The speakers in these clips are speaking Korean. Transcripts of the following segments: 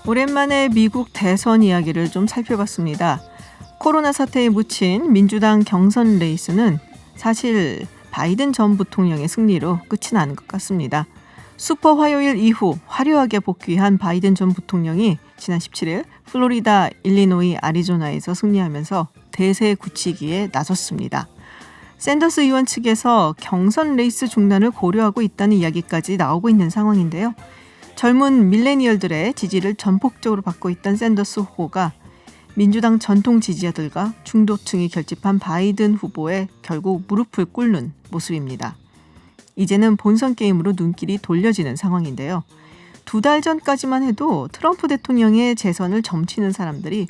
오랜만에 미국 대선 이야기를 좀 살펴봤습니다. 코로나 사태에 묻힌 민주당 경선 레이스는 사실 바이든 전 부통령의 승리로 끝이 나는 것 같습니다. 슈퍼 화요일 이후 화려하게 복귀한 바이든 전 부통령이 지난 17일 플로리다, 일리노이, 아리조나에서 승리하면서 대세 굳히기에 나섰습니다. 샌더스 의원 측에서 경선 레이스 중단을 고려하고 있다는 이야기까지 나오고 있는 상황인데요. 젊은 밀레니얼들의 지지를 전폭적으로 받고 있던 샌더스 후보가 민주당 전통 지지자들과 중도층이 결집한 바이든 후보에 결국 무릎을 꿇는 모습입니다. 이제는 본선 게임으로 눈길이 돌려지는 상황인데요. 2달 전까지만 해도 트럼프 대통령의 재선을 점치는 사람들이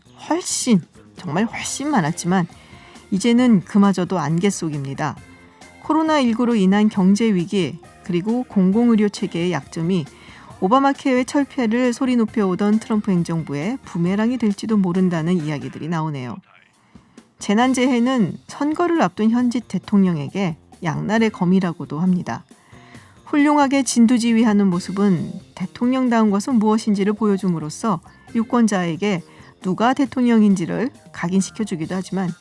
정말 훨씬 많았지만 이제는 그마저도 안개 속입니다. 코로나19로 인한 경제 위기 그리고 공공의료 체계의 약점이 오바마 케어의 철폐를 소리 높여오던 트럼프 행정부의 부메랑이 될지도 모른다는 이야기들이 나오네요. 재난재해는 선거를 앞둔 현직 대통령에게 양날의 검이라고도 합니다. 훌륭하게 진두지휘하는 모습은 대통령다운 것은 무엇인지를 보여줌으로써 유권자에게 누가 대통령인지를 각인시켜주기도 하지만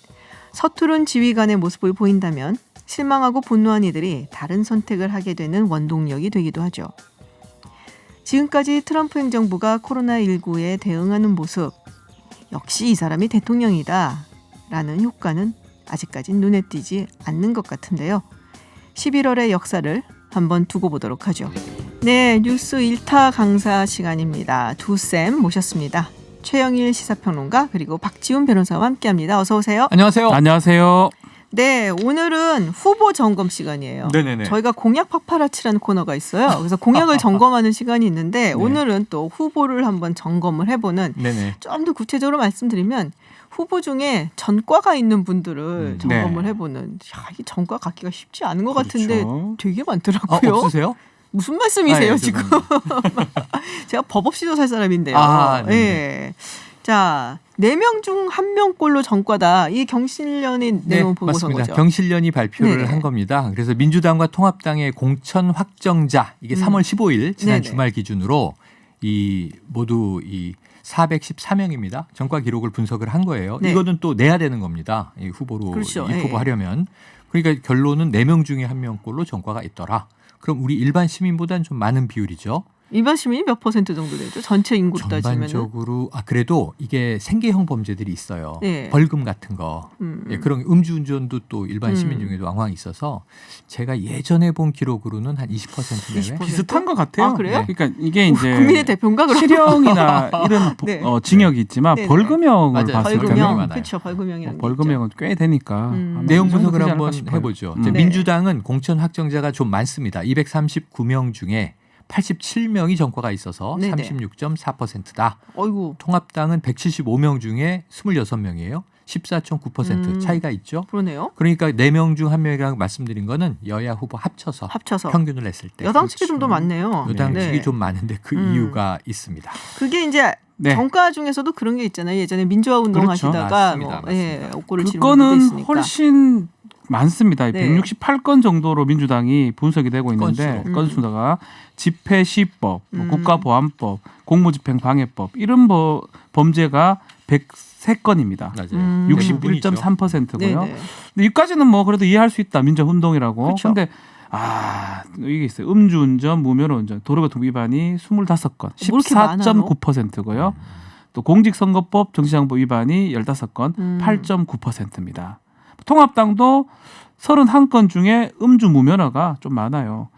서투른 지휘관의 모습을 보인다면 실망하고 분노한 이들이 다른 선택을 하게 되는 원동력이 되기도 하죠. 지금까지 트럼프 행정부가 코로나19에 대응하는 모습, 역시 이 사람이 대통령이다 라는 효과는 아직까지 눈에 띄지 않는 것 같은데요. 11월의 역사를 한번 두고 보도록 하죠. 네, 뉴스 1타 강사 시간입니다. 두 쌤 모셨습니다. 최영일 시사평론가 그리고 박지훈 변호사와 함께합니다. 어서 오세요. 안녕하세요. 안녕하세요. 네, 오늘은 후보 점검 시간이에요. 네네네. 저희가 공약 파파라치라는 코너가 있어요. 그래서 공약을 점검하는 시간이 있는데 오늘은 또 후보를 한번 점검을 해보는 좀 더 구체적으로 말씀드리면 후보 중에 전과가 있는 분들을 점검을 해보는 이 전과 갖기가 쉽지 않은 것 같은데 되게 많더라고요. 없으세요? 무슨 말씀이세요 지금? 제가 법 없이도 살 사람인데요. 네. 자, 4명 중 1명꼴로 전과다. 이 경실련이 내용 보고서인 맞습니다. 거죠. 경실련이 발표를 한 겁니다. 그래서 민주당과 통합당의 공천 확정자 이게 3월 15일 지난 주말 기준으로 모두 414명입니다. 전과 기록을 분석을 한 거예요. 이거는 또 내야 되는 겁니다. 이 후보로 그렇죠. 입후보하려면. 그러니까 결론은 4명 중에 1명꼴로 전과가 있더라. 그럼 우리 일반 시민보다는 좀 많은 비율이죠. 일반 시민이 몇 퍼센트 정도 되죠? 전체 인구로 따지면. 전반적으로 그래도 이게 생계형 범죄들이 있어요. 네. 벌금 같은 거. 그런 음주운전도 또 일반 시민 중에도 왕왕 있어서 제가 예전에 본 기록으로는 한 20% 내외. 20%? 비슷한 것 같아요. 아, 그래요? 그러니까 이게 이제 국민의 대표인가 그럼? 실형이나 이런 징역이 있지만 벌금형을 봤을 벌금형. 때는 많아요. 그렇죠. 벌금형이라는 벌금형은 꽤 되니까 내용 그 정도 분석을 되지 한번 않을까 싶어요. 해보죠. 민주당은 공천 확정자가 좀 많습니다. 239명 중에 87명이 전과가 있어서 36.4%다. 어이구. 통합당은 175명 중에 26명이에요. 14.9% 차이가 있죠. 그러네요. 그러니까 4명 중 1명이라고 말씀드린 거는 여야 후보 합쳐서 평균을 냈을 때. 여당 측이 좀 더 많네요. 여당 측이 좀 많은데 그 이유가 있습니다. 그게 이제 정가 중에서도 그런 게 있잖아요. 예전에 민주화 운동 하시다가 맞습니다. 옥고를 치는 분도 그거는 있으니까. 훨씬 많습니다. 168건 정도로 민주당이 분석이 되고 있는데 건수가 집회시법, 국가보안법, 공무집행방해법 이런 범죄가 103건입니다. 61.3%고요. 근데 여기까지는 그래도 이해할 수 있다. 민주운동이라고. 그런데 이게 있어요. 음주운전, 무면허운전, 도로교통 위반이 25건, 14.9%고요. 또 공직선거법, 정치자금법 위반이 15건, 8.9%입니다. 통합당도 31건 중에 음주 무면허가 좀 많아요.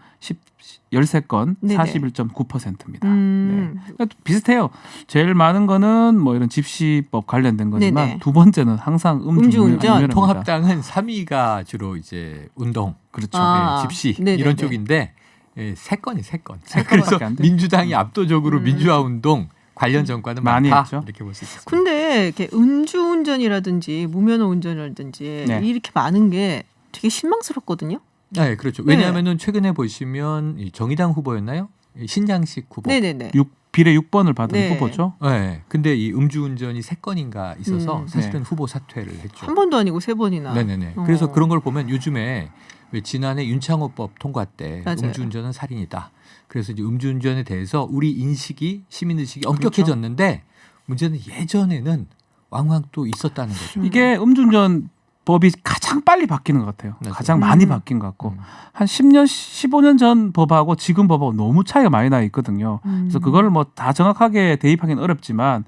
13건, 41.9%입니다. 그러니까 비슷해요. 제일 많은 거는 이런 집시법 관련된 거지만 두 번째는 항상 음주운전. 통합당은 3위가 주로 이제 운동, 그렇죠. 집시 이런 쪽인데 3건이 3건. 그래서 민주당이 압도적으로 민주화 운동 관련 전과는 많이 많다. 했죠. 이렇게 볼 수 있습니다. 근데 이렇게 음주운전이라든지 무면허 운전이라든지 이렇게 많은 게 되게 실망스럽거든요. 네, 그렇죠. 왜냐하면은 최근에 보시면 정의당 후보였나요? 신장식 후보. 네네네. 비례 6번을 받은 후보죠. 네. 근데 이 음주운전이 3건인가 있어서 사실은 후보 사퇴를 했죠. 한 번도 아니고 3번이나. 네네네. 그래서 그런 걸 보면 요즘에 왜 지난해 윤창호법 통과 때 맞아요. 음주운전은 살인이다. 그래서 이제 음주운전에 대해서 우리 인식이 시민 의식이 그렇죠. 엄격해졌는데 문제는 예전에는 왕왕 또 있었다는 거죠. 이게 음주운전 법이 가장 빨리 바뀌는 것 같아요. 맞아요. 가장 많이 바뀐 것 같고 음. 한 10년, 15년 전 법하고 지금 법하고 너무 차이가 많이 나 있거든요. 그래서 그걸 뭐 다 정확하게 대입하기는 어렵지만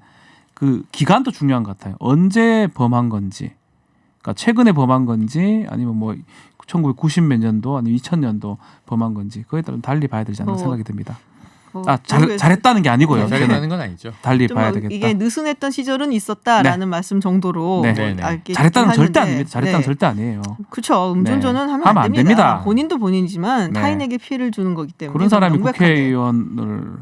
그 기간도 중요한 것 같아요. 언제 범한 건지, 그러니까 최근에 범한 건지 아니면 뭐 1990 몇 년도 아니면 2000년도 범한 건지 그거에 따라 달리 봐야 되지 않나 생각이 듭니다. 잘했다는 게 아니고요. 잘했다는 건 아니죠. 달리 봐야 되겠다. 이게 느슨했던 시절은 있었다라는 말씀 정도로 네. 뭐 알게 잘했다는 절대 하는데, 아닙니다. 잘했다는 절대 아니에요. 그렇죠. 음주운전은 네. 하면 안 됩니다. 됩니다. 본인도 본인이지만 네. 타인에게 피해를 주는 거기 때문에 그런 사람이 명백하게. 국회의원을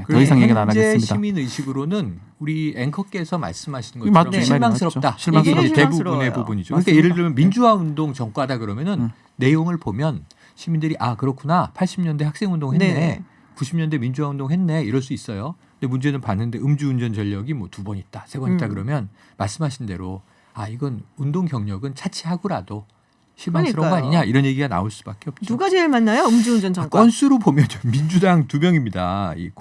더 이상 얘기는 안 현재 하겠습니다. 시민 의식으로는 우리 앵커께서 말씀하시는 맞- 것처럼 네. 실망스럽다. 실망스럽죠. 이게 실망스러워요. 대부분의 부분이죠. 맞습니다. 그러니까 예를 들면 민주화 운동 전과다 그러면은 내용을 보면 시민들이 아 그렇구나 80년대 학생 운동 했네. 네. 90년대 민주화 운동 했네 이럴 수 있어요. 근데 문제는 봤는데 음주운전 전력이 뭐 2번 있다, 3번 있다 그러면 말씀하신 대로 아 이건 운동 경력은 차치하고라도 실망스러운 거 그러니까요. 아니냐 이런 얘기가 나올 수밖에 없죠. 누가 제일 많나요? 음주운전 전과. 건수로 보면 민주당 2명입니다. 이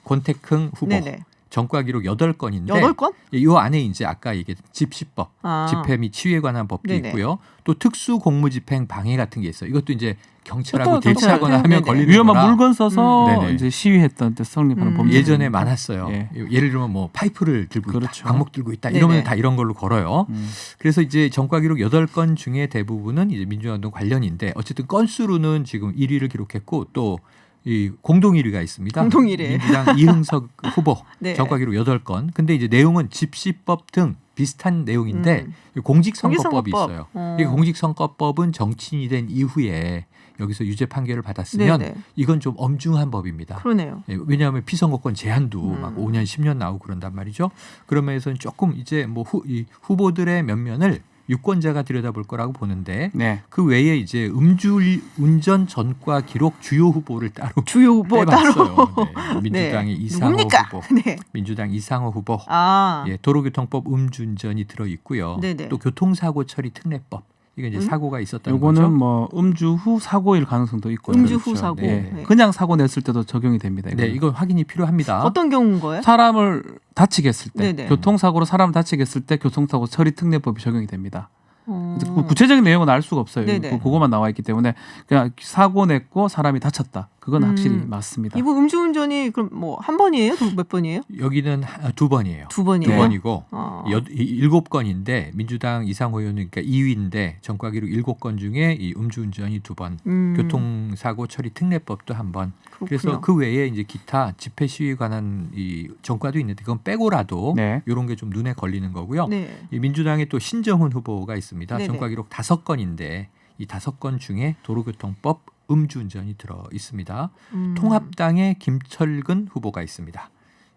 권태흥 후보 네네. 전과 기록 8건인데 8건? 이 안에 이제 아까 얘기한 집시법, 집회 및 치유에 관한 법도 네네. 있고요. 또 특수 공무집행 방해 같은 게 있어요. 이것도 이제 경찰하고 그것도 대치하거나 경찰, 하면 네네. 걸리는 위험한 거라 물건 써서 네네. 이제 시위했던 때 성립하는 범죄 예전에 많았어요. 예. 예를 들면 뭐 파이프를 들고 그렇죠. 있다, 강목 들고 있다 네네. 이러면 다 이런 걸로 걸어요. 음. 그래서 이제 전과 기록 8건 중에 대부분은 이제 민주화운동 관련인데 어쨌든 건수로는 지금 1위를 기록했고 또 이 공동 1위가 있습니다. 공동 1위. 민주당 이흥석 후보 네. 전과 기록 8건. 근데 이제 내용은 집시법 등 비슷한 내용인데 공직선거법이 공직선거법. 있어요. 이 공직선거법은 정치인이 된 이후에 여기서 유죄 판결을 받았으면 네네. 이건 좀 엄중한 법입니다. 그러네요. 예, 왜냐하면 피선거권 제한도 막 5년, 10년 나오고 그런단 말이죠. 그런 면에서는 조금 이제 뭐 이 후보들의 면면을 유권자가 들여다볼 거라고 보는데 네. 그 외에 이제 음주운전 전과 기록 주요 후보를 따로 주요 후보 따로. 빼봤어요. 네, 민주당의 네. 이상호 누굽니까? 후보, 네. 민주당 이상호 후보, 아. 예, 도로교통법 음주운전이 들어 있고요. 네네. 또 교통사고 처리 특례법 이게 이제 사고가 있었다는 요거는 거죠. 뭐 음주 후 사고일 가능성도 있고요. 음주 후 그렇죠. 사고. 네. 네. 그냥 사고 냈을 때도 적용이 됩니다. 네, 이거는. 이거 확인이 필요합니다. 어떤 경우인 거예요? 사람을 다치게 했을 때, 네네. 교통사고로 사람을 다치게 했을 때 교통사고 처리 특례법이 적용이 됩니다. 어. 이제 그 구체적인 내용은 알 수가 없어요. 네네. 그거만 나와 있기 때문에 그냥 사고 냈고 사람이 다쳤다. 그건 확실히 맞습니다. 이거 음주운전이 그럼 뭐 한 번이에요? 몇 번이에요? 여기는 2번이에요. 두 번이에요. 네. 2번이고 어. 7건인데 민주당 이상호 의원은 그러니까 2위인데 전과 기록 7건 중에 이 음주운전이 2번, 교통사고 처리 특례법도 1번. 그래서 그 외에 이제 기타 집회 시위에 관한 이 전과도 있는데 그건 빼고라도 네. 이런 게 좀 눈에 걸리는 거고요. 네. 이 민주당의 또 신정훈 후보가 있습니다. 네네. 전과 기록 5건인데 이 5건 중에 도로교통법 음주운전이 들어 있습니다. 통합당의 김철근 후보가 있습니다.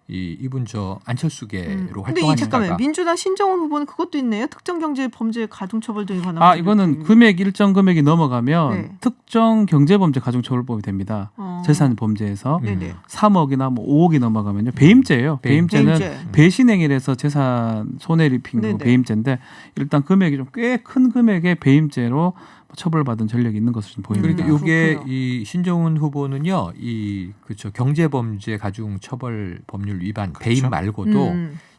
이분 저 안철수계로 근데 활동하다가 잠깐만요. 민주당 신정훈 후보는 그것도 있네요. 특정경제범죄 가중처벌 등에 관한. 아 이거는 금액 일정 금액이 넘어가면 네. 특정 경제범죄 가중처벌법이 됩니다. 재산 범죄에서 네네. 3억이나 뭐 5억이 넘어가면요 배임죄예요. 배임죄는 배임죄. 배신행위에서 재산 손해를 입힌 거 네네. 배임죄인데 일단 금액이 좀 꽤 큰 금액의 배임죄로 처벌받은 전력이 있는 것으로 좀 보입니다. 그러니까 이게 그렇군요. 이 신정훈 후보는요, 이 그렇죠 경제범죄 가중처벌 법률 위반 배임 말고도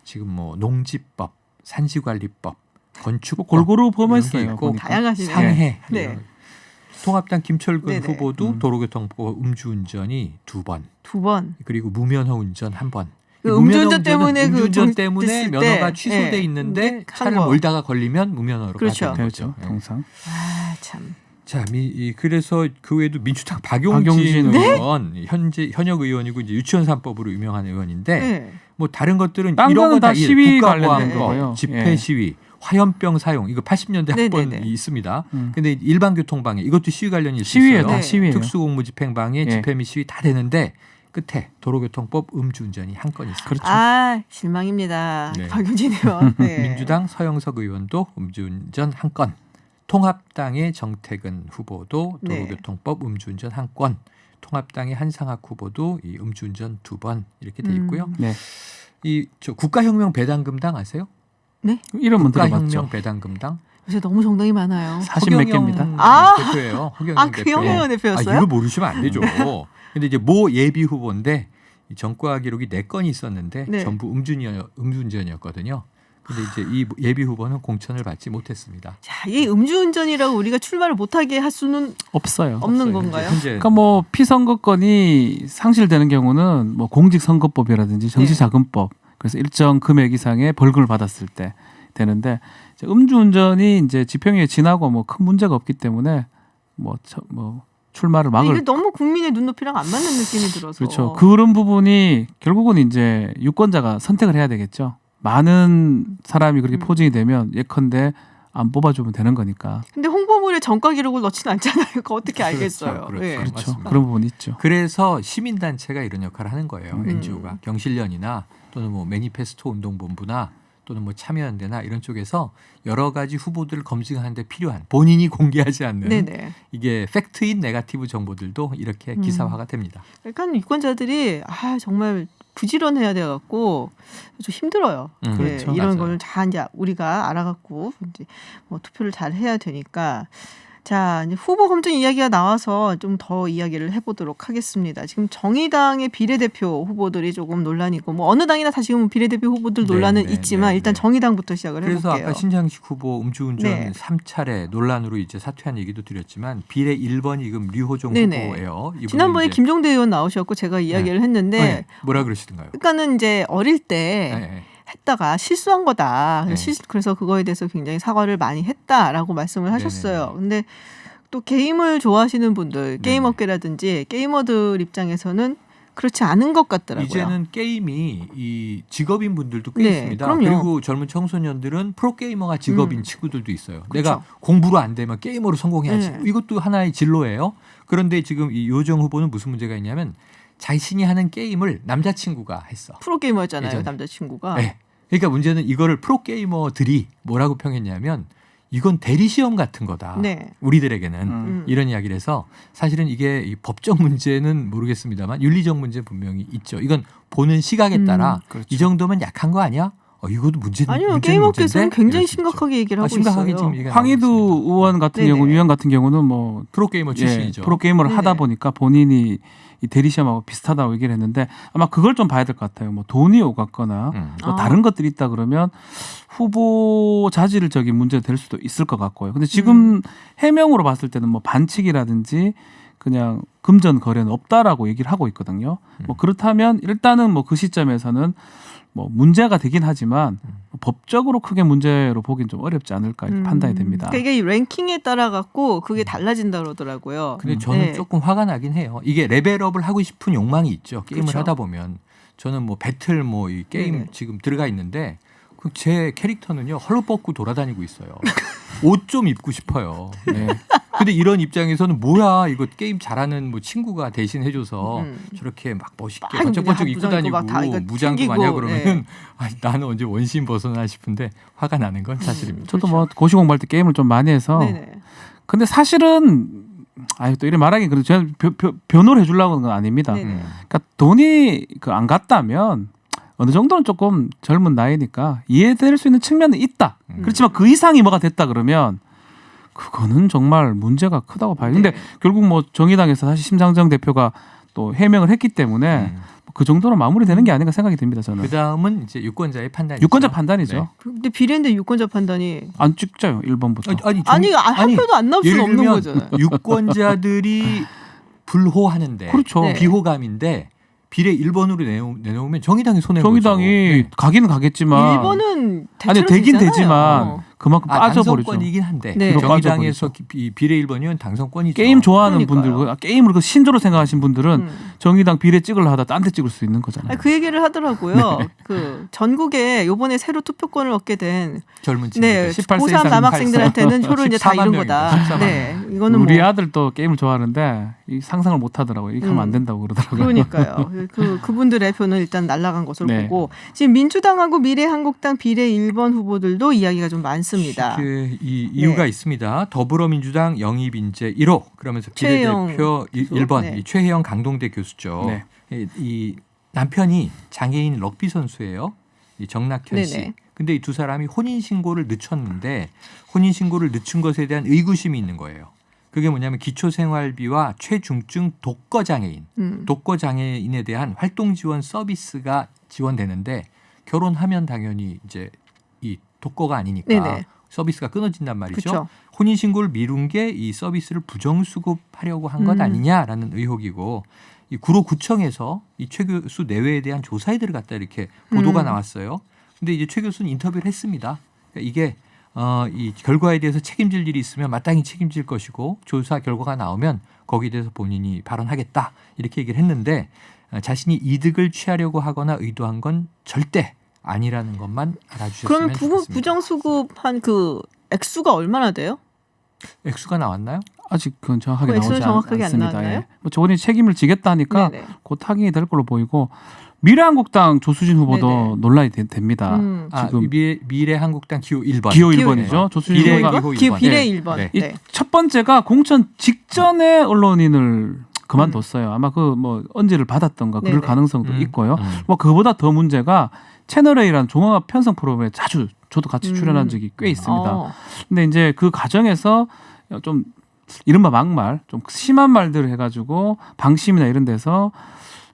지금 뭐 농지법, 산지관리법, 건축법 골고루 이런 게 범했어요. 있고 보니까. 다양하시네요. 상해. 네. 이런. 통합당 김철근 네네. 후보도 도로교통법 음주운전이 2번, 두 번. 그리고 무면허 운전 1번. 그 음주운전 때문에 그 음주운전 정- 때문에 됐을 면허가 때, 취소돼 네. 있는데 한 차를 번. 몰다가 걸리면 무면허로 그렇죠. 가는 거죠. 그렇죠. 네. 통상. 아 참. 자, 그래서 그 외에도 민주당 박용진 박용진 의원 현역 의원이고 이제 유치원 3법으로 유명한 의원인데 네. 뭐 다른 것들은 딴 이런 거는 건 다 다 시위 국가보안법, 관련된 거고요. 집회 예. 시위, 화염병 사용 이거 80년대 네네네. 학번이 있습니다. 근데 일반 교통 방해 이것도 시위 관련이 시위예요. 있어요. 다 시위예요. 특수공무집행 방해, 예. 집회 및 시위 다 되는데 끝에 도로교통법 음주운전이 한 건 있습니다. 그렇죠. 아 실망입니다. 네. 박용진 의원. 네. 민주당 서영석 의원도 음주운전 한 건, 통합당의 정태근 후보도 네. 도로교통법 음주운전 한 건, 통합당의 한상학 후보도 이 음주운전 2번 이렇게 돼 있고요. 네. 이 저 국가혁명 배당금당 아세요? 네. 이름은 국가혁명 들어봤죠. 배당금당 요새 너무 정당이 많아요. 40몇 개입니다. 대표예요. 아, 그 형영 대표였어요? 이걸 모르시면 안 되죠. 근데 이제 모 예비 후보인데 이 전과 기록이 4건이 있었는데 네. 전부 음주운전이었거든요. 근데 이제 이 예비 후보는 공천을 받지 못했습니다. 자, 이 음주운전이라고 우리가 출마를 못하게 할 수는 없어요. 없는 없어요. 건가요? 현재 그러니까 뭐 피선거권이 상실되는 경우는 뭐 공직선거법이라든지 정치자금법 그래서 일정 금액 이상의 벌금을 받았을 때 되는데 이제 음주운전이 이제 집행유예 지나고 뭐 큰 문제가 없기 때문에 뭐 출마를 막을 이게 너무 국민의 눈높이랑 안 맞는 느낌이 들어서. 그렇죠. 그런 부분이 결국은 이제 유권자가 선택을 해야 되겠죠. 많은 사람이 그렇게 포진이 되면 예컨대 안 뽑아주면 되는 거니까. 근데 홍보물에 전과 기록을 넣지는 않잖아요. 그거 어떻게 알겠어요? 그렇죠. 예. 그렇죠. 맞습니다. 그런 부분이 있죠. 그래서 시민단체가 이런 역할을 하는 거예요. 음. NGO가 경실련이나 또는 뭐 매니페스토 운동본부나 또는 뭐 참여연대나 이런 쪽에서 여러 가지 후보들을 검증하는 데 필요한 본인이 공개하지 않는 네네. 이게 팩트인 네거티브 정보들도 이렇게 기사화가 됩니다. 그러니까 유권자들이 정말 부지런해야 돼갖고 좀 힘들어요. 그렇죠. 이런 맞아요. 걸 다 이제 우리가 알아갖고 이제 뭐 투표를 잘 해야 되니까. 자, 이제 후보 검증 이야기가 나와서 좀 더 이야기를 해보도록 하겠습니다. 지금 정의당의 비례대표 후보들이 조금 논란이고 뭐 어느 당이나 다 지금 비례대표 후보들 논란은 있지만 일단 정의당부터 시작을 그래서 해볼게요. 아까 신장식 후보 음주운전 네. 3차례 논란으로 이제 사퇴한 얘기도 드렸지만 비례 1번이 지금 류호종 네네. 후보예요. 이분은 지난번에 이제 김종대 의원 나오셨고 제가 이야기를 했는데 뭐라 그러시던가요? 그러니까는 이제 어릴 때 네. 했다가 실수한 거다. 네. 그래서 그거에 대해서 굉장히 사과를 많이 했다라고 말씀을 하셨어요. 근데 또 게임을 좋아하시는 분들, 게임 업계라든지 게이머들 입장에서는 그렇지 않은 것 같더라고요. 이제는 게임이 이 직업인 분들도 꽤 네, 있습니다. 그럼요. 그리고 젊은 청소년들은 프로게이머가 직업인 친구들도 있어요. 그렇죠. 내가 공부로 안 되면 게이머로 성공해야지. 네. 이것도 하나의 진로예요. 그런데 지금 이 요정 후보는 무슨 문제가 있냐면 자신이 하는 게임을 남자친구가 했어. 프로게이머였잖아요. 예전에. 남자친구가. 네. 그러니까 문제는 이거를 프로게이머들이 뭐라고 평했냐면 이건 대리시험 같은 거다. 네. 우리들에게는 이런 이야기를 해서 사실은 이게 이 법적 문제는 모르겠습니다만 윤리적 문제 분명히 있죠. 이건 보는 시각에 따라 그렇죠. 이 정도면 약한 거 아니야? 이것도 문제는 아니요. 게임업계에서는 굉장히 이럴 수 있죠. 심각하게 얘기를 하고 심각하게 있어요. 지금 얘기가 황희두 나오고 있습니다. 의원 같은 네네. 경우, 위원 같은 경우는 뭐 프로게이머 출신이죠. 프로게이머를 네네. 하다 보니까 본인이 이 대리시험하고 비슷하다고 얘기를 했는데 아마 그걸 좀 봐야 될 것 같아요. 뭐 돈이 오갔거나 뭐 다른 것들이 있다 그러면 후보 자질적인 문제가 될 수도 있을 것 같고요. 근데 지금 해명으로 봤을 때는 뭐 반칙이라든지 그냥 금전 거래는 없다라고 얘기를 하고 있거든요. 뭐 그렇다면 일단은 뭐 그 시점에서는 뭐 문제가 되긴 하지만 법적으로 크게 문제로 보긴 좀 어렵지 않을까 이렇게 판단이 됩니다. 그러니까 이게 랭킹에 따라 갖고 그게 달라진다 그러더라고요. 근데 저는 네. 조금 화가 나긴 해요. 이게 레벨업을 하고 싶은 욕망이 있죠. 게임을 그렇죠. 하다 보면 저는 뭐 배틀 뭐 이 게임 네네. 지금 들어가 있는데 제 캐릭터는요 헐벗고 돌아다니고 있어요. 옷 좀 입고 싶어요. 네. 근데 이런 입장에서는 뭐야 이거 게임 잘하는 뭐 친구가 대신 해줘서 저렇게 막 멋있게 막 번쩍번쩍 입고 무장 입고 다니고 막 다 이거 무장도 챙기고, 많이 하고 그러면은 네. 나는 언제 원신 벗어나 싶은데 화가 나는 건 사실입니다. 저도 뭐 고시 공부할 때 게임을 좀 많이 해서 네네. 근데 사실은 또 이래 말하기 그래도 저는 변호를 해주려고 하는 건 아닙니다. 네네. 그러니까 돈이 안 갔다면 어느 정도는 조금 젊은 나이니까 이해될 수 있는 측면은 있다. 그렇지만 그 이상이 뭐가 됐다 그러면 그거는 정말 문제가 크다고 봐요. 근데 결국 뭐 정의당에서 사실 심상정 대표가 또 해명을 했기 때문에 그 정도로 마무리되는 게 아닌가 생각이 듭니다. 저는. 그 다음은 이제 유권자의 판단이죠. 유권자 판단이죠. 네. 근데 비례인데 유권자 판단이 안 찍자요. 1번부터. 한 표도 안 나올 수는 예를 없는 들면 거잖아요. 유권자들이 불호하는데 그렇죠. 네. 비호감인데 비례 1번으로 내놓으면 정의당이 손해 보죠. 정의당이 가기는 가겠지만 1번은 아니 되긴 되지만 그만큼 빠져버리죠. 당선권이긴 한데 네. 정의당에서 비례 1번이면 당선권이죠. 게임 좋아하는 그러니까요. 분들, 게임을 그 신조로 생각하신 분들은 정의당 비례 찍으려 하다 딴 데 찍을 수 있는 거잖아요. 아니, 그 얘기를 하더라고요. 그 전국에 요번에 새로 투표권을 얻게 된 젊은 친구들. 네, 18세 고3 이상 남학생들한테는 표를 이제 다 14만 잃은 명입니다. 거다. 14만 네, 이거는 우리 뭐 아들도 게임을 좋아하는데 이 상상을 못 하더라고요. 이렇게 하면 안 된다고 그러더라고요. 그러니까요. 그분들의 표는 일단 날아간 것으로 네. 보고 지금 민주당하고 미래한국당 비례 1번 후보들도 이야기가 좀 많습니다. 이 이유가 있습니다. 더불어민주당 영입인재 1호 그러면서 비례대표 1번 네. 이 최혜영 강동대 교수죠. 네. 이 남편이 장애인 럭비 선수예요. 이 정낙현 씨. 네네. 근데 이 두 사람이 혼인신고를 늦췄는데 혼인신고를 늦춘 것에 대한 의구심이 있는 거예요. 그게 뭐냐면 기초생활비와 최중증 독거장애인, 독거장애인에 대한 활동지원 서비스가 지원되는데 결혼하면 당연히 이제 이 독거가 아니니까 네네. 서비스가 끊어진단 말이죠. 그쵸. 혼인신고를 미룬 게 이 서비스를 부정수급하려고 한 것 아니냐라는 의혹이고 이 구로구청에서 이 최 교수 내외에 대한 조사에 들어갔다 이렇게 보도가 나왔어요. 근데 이제 최 교수는 인터뷰를 했습니다. 그러니까 이게 이 결과에 대해서 책임질 일이 있으면 마땅히 책임질 것이고 조사 결과가 나오면 거기에 대해서 본인이 발언하겠다 이렇게 얘기를 했는데 자신이 이득을 취하려고 하거나 의도한 건 절대 아니라는 것만 알아주셨으면 그러면 좋겠습니다. 부정수급한 그 액수가 얼마나 돼요? 액수가 나왔나요? 아직 그건 정확하게 액수는 나오지 정확하게 안 않습니다. 나왔나요? 예. 뭐 저번에 책임을 지겠다 하니까 네네. 곧 확인이 될 걸로 보이고 미래한국당 조수진 후보도 네네. 논란이 됩니다. 지금 미래한국당 기호 1번. 기호 1번이죠. 조수진 비례 후보가 기호 기호 1번. 비례 네. 1번. 네. 네. 첫 번째가 공천 직전에 언론인을 그만뒀어요. 아마 그 뭐 언지를 받았던가 그럴 네네. 가능성도 있고요. 뭐 그보다 더 문제가 채널A라는 종합 편성 프로그램에 자주 저도 같이 출연한 적이 꽤 있습니다. 근데 이제 그 과정에서 좀 이른바 막말, 좀 심한 말들을 해가지고 방심이나 이런 데서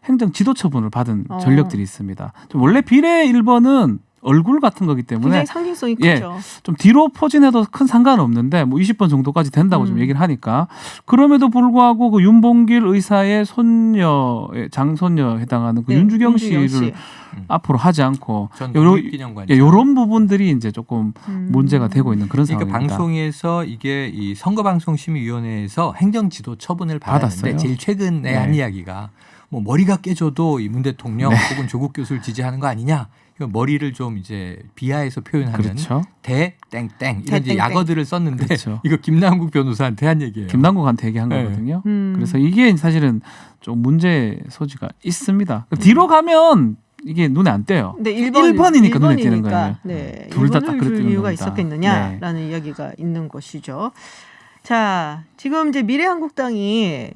행정 지도 처분을 받은 전력들이 있습니다. 좀 원래 비례 1번은 얼굴 같은 거기 때문에 굉장히 상징성이 예, 크죠. 좀 뒤로 포진해도 큰 상관은 없는데 뭐 20번 정도까지 된다고 좀 얘기를 하니까 그럼에도 불구하고 그 윤봉길 의사의 손녀의 장손녀에 해당하는 그 네, 윤주경 윤주경 씨를 씨. 하지 않고 전 요런 독립기념관이죠. 요런 부분들이 이제 조금 문제가 되고 있는 그런 그러니까 상황입니다. 방송에서 이게 이 선거방송심의위원회에서 행정지도 처분을 받았는데 받았어요. 제일 최근에 네. 한 이야기가 뭐 머리가 깨져도 이 문 대통령 혹은 조국 교수를 지지하는 거 아니냐. 이거 머리를 좀 이제 비하해서 표현하는 그렇죠. 대땡땡 이런 이제 대땡땡. 약어들을 썼는데 그렇죠. 이거 김남국 변호사한테 한 얘기예요. 김남국한테 얘기한 네. 거거든요. 그래서 이게 사실은 좀 문제 소지가 있습니다. 뒤로 가면 이게 눈에 안 띄어요. 근데 1번이니까 눈에 띄는 거예요. 네. 둘다 1번을 딱 줄 그랬던 이유가 겁니다. 있었겠느냐라는 이야기가 있는 것이죠. 자, 지금 이제 미래한국당이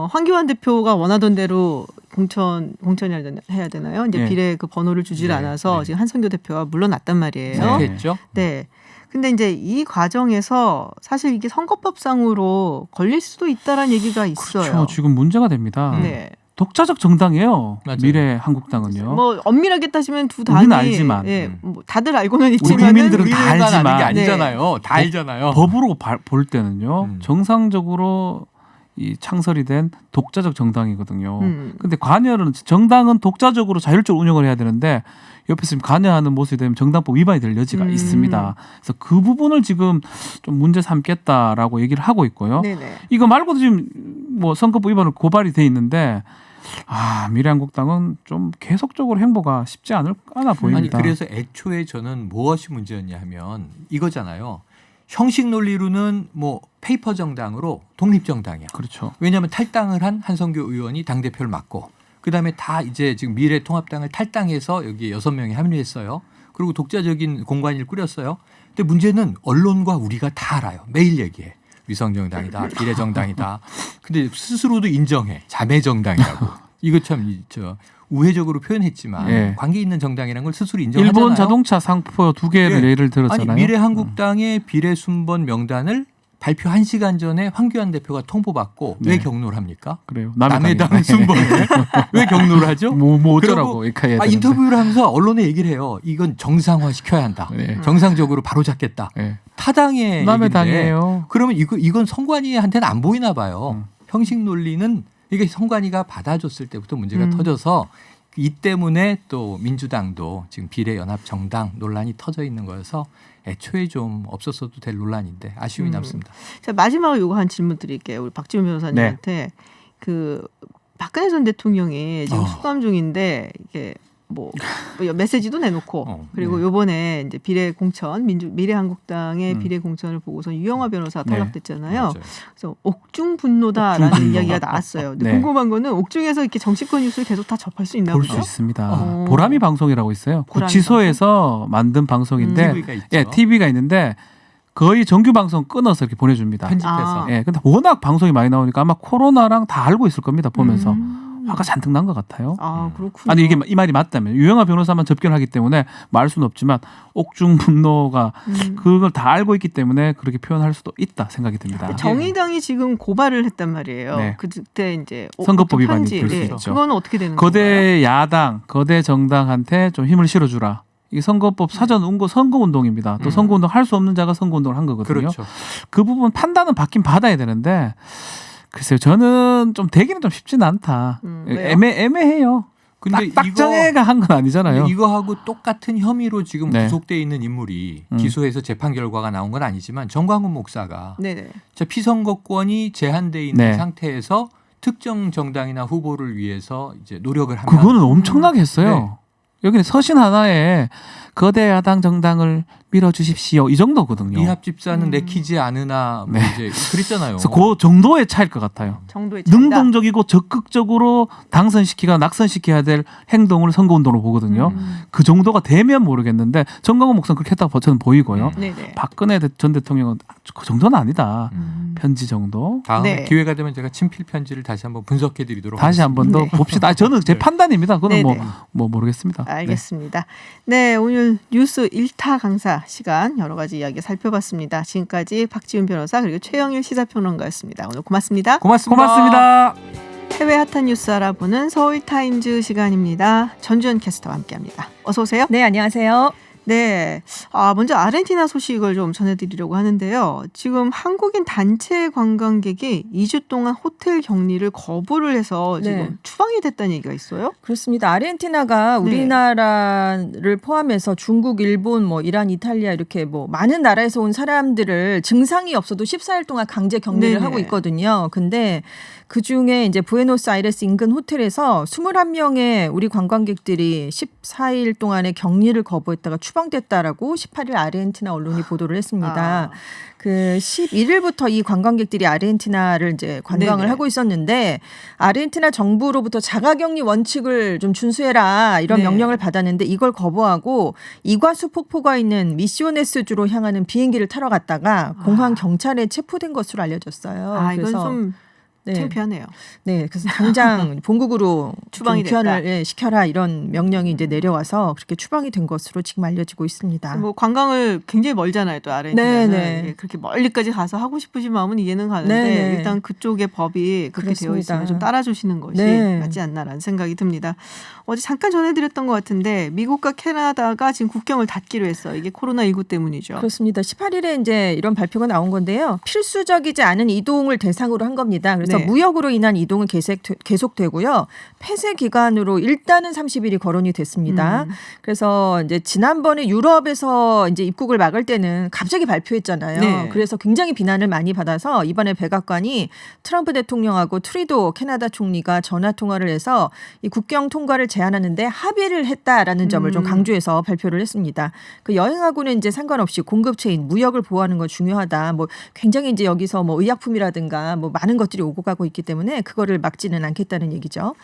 황교안 대표가 원하던 대로 공천해야 되나요? 이제 네. 비례 그 번호를 주질 네. 않아서 네. 지금 한성교 대표가 물러났단 말이에요. 네. 했죠. 네. 근데 이제 이 과정에서 사실 이게 선거법상으로 걸릴 수도 있다라는 얘기가 있어요. 그렇죠. 지금 문제가 됩니다. 네. 독자적 정당이에요. 맞아요. 미래한국당은요. 뭐 엄밀하게 따지면 두 우리는 당이 알지만. 예, 뭐 다들 알고는 우리 있지만 국민들은 다 우리만 아는 게 알지만. 아니잖아요. 다 알잖아요. 법으로 볼 때는요. 음. 정상적으로 이 창설이 된 독자적 정당이거든요. 음. 근데 관여는 정당은 독자적으로 자율적으로 운영을 해야 되는데 옆에서 지금 관여하는 모습이 되면 정당법 위반이 될 여지가 있습니다. 그래서 그 부분을 지금 좀 문제 삼겠다라고 얘기를 하고 있고요. 네네. 이거 말고도 지금 뭐 선거법 위반으로 고발이 돼 있는데 미래한국당은 좀 계속적으로 행보가 쉽지 않아 보입니다. 아니 그래서 애초에 저는 무엇이 문제였냐 하면 이거잖아요. 형식 논리로는 뭐 페이퍼 정당으로 독립 정당이야. 그렇죠. 왜냐하면 탈당을 한 한성교 의원이 당 대표를 맡고 그다음에 다 이제 지금 미래통합당을 탈당해서 여기 6명이 합류했어요. 그리고 독자적인 공관위를 꾸렸어요. 근데 문제는 언론과 우리가 다 알아요. 매일 얘기해. 위성정당이다, 비례정당이다. 근데 스스로도 인정해. 자매정당이라고. 이거 참 우회적으로 표현했지만 예. 관계 있는 정당이라는 걸 스스로 인정하잖아요. 일본 자동차 상표 2개를 예. 예를 들었잖아요. 아니 미래한국당의 비례 순번 명단을 발표 1시간 전에 황교안 대표가 통보받고 네. 왜 경로를 합니까? 그래요. 남의 당 순번에 왜 경로를 하죠? 뭐 어쩌라고 이렇게 해야 되는데. 인터뷰를 하면서 언론에 얘기를 해요. 이건 정상화 시켜야 한다. 네. 정상적으로 바로 잡겠다. 네. 타당의 남의 얘기인데 당이에요. 그러면 이건 선관위한테는 안 보이나 봐요. 형식 논리는 이게 선관위가 받아줬을 때부터 문제가 터져서 이 때문에 또 민주당도 지금 비례연합 정당 논란이 터져 있는 거여서 애초에 좀 없었어도 될 논란인데 아쉬움이 남습니다. 자, 마지막으로 요거 한 질문 드릴게요. 우리 박지원 변호사님한테 그 박근혜 전 대통령이 지금 수감 중인데 이게 뭐 메시지도 내놓고 그리고 요번에 이제 비례 공천 미래한국당의 비례 공천을 보고서 유영하 변호사 탈락됐잖아요. 맞아요. 그래서 옥중 분노다라는 옥중 분노. 이야기가 나왔어요. 근데 네. 궁금한 거는 옥중에서 이렇게 정치권 뉴스를 계속 다 접할 수 있나 볼 보죠? 수 있습니다. 어. 보람이 방송이라고 있어요. 보람이 구치소에서 만든 방송인데 TV가 있죠. 예, TV가 있는데 거의 정규 방송 끊어서 이렇게 보내줍니다. 편집해서. 아. 예, 근데 워낙 방송이 많이 나오니까 아마 코로나랑 다 알고 있을 겁니다. 보면서 화가 잔뜩 난 것 같아요. 아, 그렇군요. 아니 이게 이 말이 맞다면 유영하 변호사만 접견하기 때문에 말 수는 없지만 옥중 분노가 그걸 다 알고 있기 때문에 그렇게 표현할 수도 있다 생각이 듭니다. 정의당이 지금 고발을 했단 말이에요. 네. 그때 이제 선거법 위반이 편지. 될 수 네. 있죠. 그거는 어떻게 되는 건가요? 거대 야당, 거대 정당한테 좀 힘을 실어주라. 이 선거법 사전 운거 선거 운동입니다. 또 선거 운동 할 수 없는 자가 선거 운동을 한 거거든요. 그렇죠. 그 부분 판단은 받긴 받아야 되는데 글쎄요, 저는 좀 되기는 좀 쉽지는 않다. 왜요? 애매해요. 근데 딱 정해가 한 건 아니잖아요. 근데 이거하고 똑같은 혐의로 지금 네. 구속돼 있는 인물이 기소해서 재판 결과가 나온 건 아니지만 정광훈 목사가 네네. 피선거권이 제한돼 있는 네. 상태에서 특정 정당이나 후보를 위해서 이제 노력을 하면 그거는 엄청나게 했어요. 네. 여기는 서신 하나에 거대 야당 정당을 밀어주십시오. 이 정도거든요. 이합 집사는 내키지 않으나 뭐 네. 이제 그랬잖아요. 그래서 그 정도의 차이일 것 같아요. 정도의 차이다. 능동적이고 적극적으로 당선시키거나 낙선시켜야 될 행동을 선거운동으로 보거든요. 그 정도가 되면 모르겠는데 정광훈 목사는 그렇게 했다고 저는 보이고요. 네네. 박근혜 전 대통령은 그 정도는 아니다. 편지 정도. 다음에 네. 기회가 되면 제가 친필 편지를 다시 한번 분석해드리도록 다시 한 번 더 네. 봅시다. 저는 제 네. 판단입니다. 그거는 네네. 뭐 모르겠습니다. 알겠습니다. 네, 오늘 뉴스 1타 강사 시간 여러 가지 이야기 살펴봤습니다. 지금까지 박지훈 변호사 그리고 최영일 시사평론가였습니다. 오늘 고맙습니다. 고맙습니다. 해외 핫한 뉴스 알아보는 서울타임즈 시간입니다. 전주현 캐스터와 함께합니다. 어서 오세요. 네, 안녕하세요. 네, 먼저 아르헨티나 소식을 좀 전해드리려고 하는데요. 지금 한국인 단체 관광객이 2주 동안 호텔 격리를 거부를 해서 지금 네. 추방이 됐다는 얘기가 있어요. 그렇습니다. 아르헨티나가 네. 우리나라를 포함해서 중국, 일본, 뭐 이란, 이탈리아 이렇게 뭐 많은 나라에서 온 사람들을 증상이 없어도 14일 동안 강제 격리를 네네. 하고 있거든요. 근데 그 중에 이제 부에노스아이레스 인근 호텔에서 21명의 우리 관광객들이 14일 동안의 격리를 거부했다가 추방됐다라고 18일 아르헨티나 언론이 보도를 했습니다. 그 11일부터 이 관광객들이 아르헨티나를 이제 관광을 네네. 하고 있었는데 아르헨티나 정부로부터 자가격리 원칙을 좀 준수해라 이런 네. 명령을 받았는데 이걸 거부하고 이과수 폭포가 있는 미시오네스주로 향하는 비행기를 타러 갔다가 공항 경찰에 체포된 것으로 알려졌어요. 이건 좀 네. 창피하네요. 네, 그래서 당장 본국으로 추방이 좀 귀환을 됐다. 시켜라 이런 명령이 이제 내려와서 그렇게 추방이 된 것으로 지금 알려지고 있습니다. 뭐 관광을 굉장히 멀잖아요, 또 아르헨티나는. 네네. 예, 그렇게 멀리까지 가서 하고 싶으신 마음은 이해는 가는데 네네. 일단 그쪽의 법이 그렇게 되어 그렇습니다. 있으면 좀 따라주시는 것이 네. 맞지 않나라는 생각이 듭니다. 어제 잠깐 전해드렸던 것 같은데 미국과 캐나다가 지금 국경을 닫기로 했어요. 이게 코로나19 때문이죠. 그렇습니다. 18일에 이제 이런 발표가 나온 건데요. 필수적이지 않은 이동을 대상으로 한 겁니다. 그래서 네. 무역으로 인한 이동은 계속되고요. 폐쇄 기간으로 일단은 30일이 거론이 됐습니다. 그래서 이제 지난번에 유럽에서 이제 입국을 막을 때는 갑자기 발표했잖아요. 네. 그래서 굉장히 비난을 많이 받아서 이번에 백악관이 트럼프 대통령하고 트리도 캐나다 총리가 전화 통화를 해서 이 국경 통과를 제한하는데 합의를 했다라는 점을 좀 강조해서 발표를 했습니다. 그 여행하고는 이제 상관없이 공급체인 무역을 보호하는 거 중요하다. 뭐 굉장히 이제 여기서 뭐 의약품이라든가 뭐 많은 것들이 오고 가고 있기 때문에 그거를 막지는 않겠다는 얘기죠.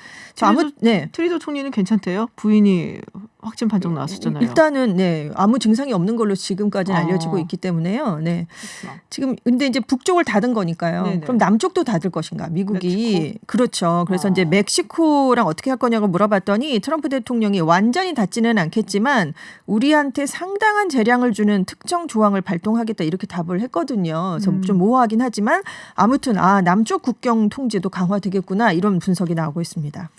트리도 총리는 괜찮대요. 부인이 확진 판정 나왔었잖아요. 일단은 네 아무 증상이 없는 걸로 지금까지는 아. 알려지고 있기 때문에요. 네. 그렇구나. 지금 근데 이제 북쪽을 닫은 거니까요. 네네. 그럼 남쪽도 닫을 것인가? 미국이 멕시코? 그렇죠. 그래서 이제 멕시코랑 어떻게 할 거냐고 물어봤더니 트럼프 대통령이 완전히 닫지는 않겠지만 우리한테 상당한 재량을 주는 특정 조항을 발동하겠다 이렇게 답을 했거든요. 그래서 좀 모호하긴 하지만 아무튼 남쪽 국경 통제도 강화되겠구나 이런 분석이 나오고 있습니다.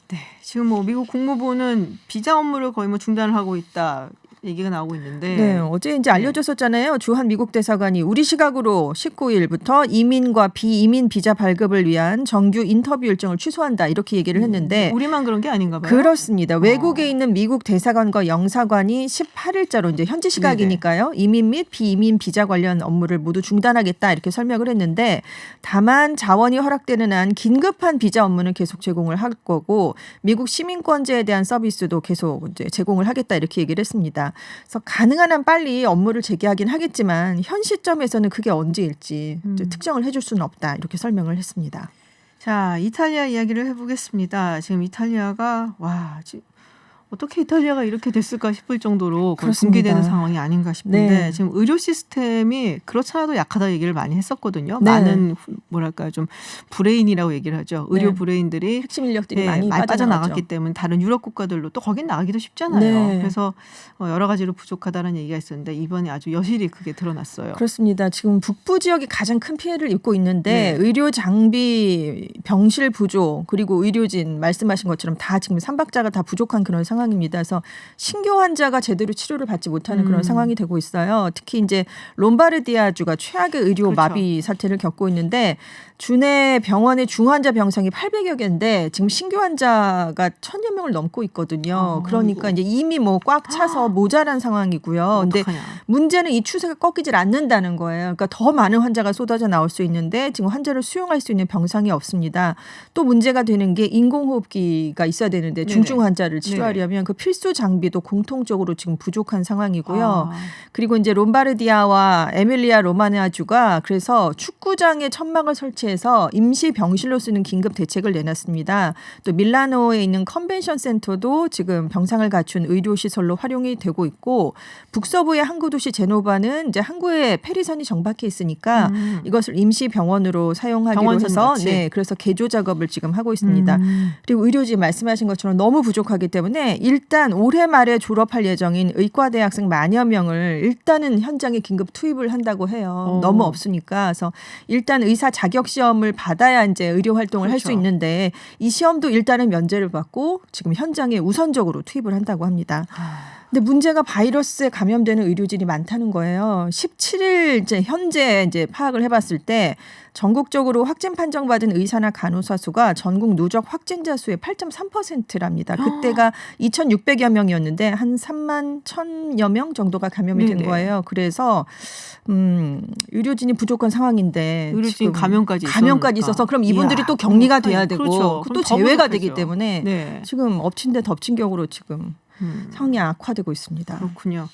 네, 지금 뭐 미국 국무부는 비자 업무를 거의 뭐 중단을 하고 있다. 얘기가 나오고 있는데 네, 어제 이제 알려졌었잖아요. 주한 미국 대사관이 우리 시각으로 19일부터 이민과 비이민 비자 발급을 위한 정규 인터뷰 일정을 취소한다 이렇게 얘기를 했는데 우리만 그런 게 아닌가 봐요. 그렇습니다. 외국에 있는 미국 대사관과 영사관이 18일자로 이제 현지 시각이니까요. 이민 및 비이민 비자 관련 업무를 모두 중단하겠다 이렇게 설명을 했는데 다만 자원이 허락되는 한 긴급한 비자 업무는 계속 제공을 할 거고 미국 시민권제에 대한 서비스도 계속 이제 제공을 하겠다 이렇게 얘기를 했습니다. 그래서 가능한 한 빨리 업무를 재개하긴 하겠지만 현 시점에서는 그게 언제일지 특정을 해줄 수는 없다 이렇게 설명을 했습니다. 자, 이탈리아 이야기를 해보겠습니다. 지금 이탈리아가 지금 어떻게 이탈리아가 이렇게 됐을까 싶을 정도로 그렇습니다. 붕괴되는 상황이 아닌가 싶은데 네. 지금 의료 시스템이 그렇잖아도 약하다 얘기를 많이 했었거든요. 네. 많은 뭐랄까요 좀 브레인이라고 얘기를 하죠. 의료 네. 브레인들이 핵심 인력들이 네, 많이 빠져나갔기 때문에 다른 유럽 국가들로 또 거긴 나가기도 쉽잖아요. 네. 그래서 여러 가지로 부족하다는 얘기가 있었는데 이번에 아주 여실히 그게 드러났어요. 그렇습니다. 지금 북부 지역이 가장 큰 피해를 입고 있는데 네. 의료 장비, 병실 부족 그리고 의료진 말씀하신 것처럼 다 지금 삼박자가 다 부족한 그런 상황입니다. 그래서 신규 환자가 제대로 치료를 받지 못하는 그런 상황이 되고 있어요. 특히 이제 롬바르디아주가 최악의 의료 그렇죠. 마비 사태를 겪고 있는데 주내 병원의 중환자 병상이 800여 개인데 지금 신규 환자가 1000여 명을 넘고 있거든요. 그러니까 아이고. 이제 이미 뭐 꽉 차서 모자란 상황이고요. 근데 어떡하냐. 문제는 이 추세가 꺾이질 않는다는 거예요. 그러니까 더 많은 환자가 쏟아져 나올 수 있는데 지금 환자를 수용할 수 있는 병상이 없습니다. 또 문제가 되는 게 인공호흡기가 있어야 되는데 중증 환자를 치료하려면 그 필수 장비도 공통적으로 지금 부족한 상황이고요. 그리고 이제 롬바르디아와 에밀리아 로마냐주가 그래서 축구장에 천막을 설치해서 임시 병실로 쓰는 긴급 대책을 내놨습니다. 또 밀라노에 있는 컨벤션 센터도 지금 병상을 갖춘 의료 시설로 활용이 되고 있고 북서부의 항구 도시 제노바는 이제 항구에 페리선이 정박해 있으니까 이것을 임시 병원으로 사용하기로 병원선 해서 같이. 네, 그래서 개조 작업을 지금 하고 있습니다. 그리고 의료진 말씀하신 것처럼 너무 부족하기 때문에 일단 올해 말에 졸업할 예정인 의과대학생 10,000여 명을 일단은 현장에 긴급 투입을 한다고 해요. 너무 없으니까. 그래서 일단 의사 자격 시험을 받아야 이제 의료 활동을 할 수 그렇죠. 있는데 이 시험도 일단은 면제를 받고 지금 현장에 우선적으로 투입을 한다고 합니다. 근데 문제가 바이러스에 감염되는 의료진이 많다는 거예요. 17일 이제 현재 이제 파악을 해봤을 때 전국적으로 확진 판정받은 의사나 간호사 수가 전국 누적 확진자 수의 8.3%랍니다. 그때가 2,600여 명이었는데 한 3만 1,000여 명 정도가 감염이 된 네네. 거예요. 그래서 의료진이 부족한 상황인데 의료진 지금 감염까지 있어서 그럼 이분들이 이야, 또 격리가 돼야 아니, 되고 그렇죠. 또 그럼 더 제외가 부족하죠. 되기 때문에 네. 지금 엎친 데 덮친 격으로 지금 상황이 악화되고 있습니다. 그렇군요.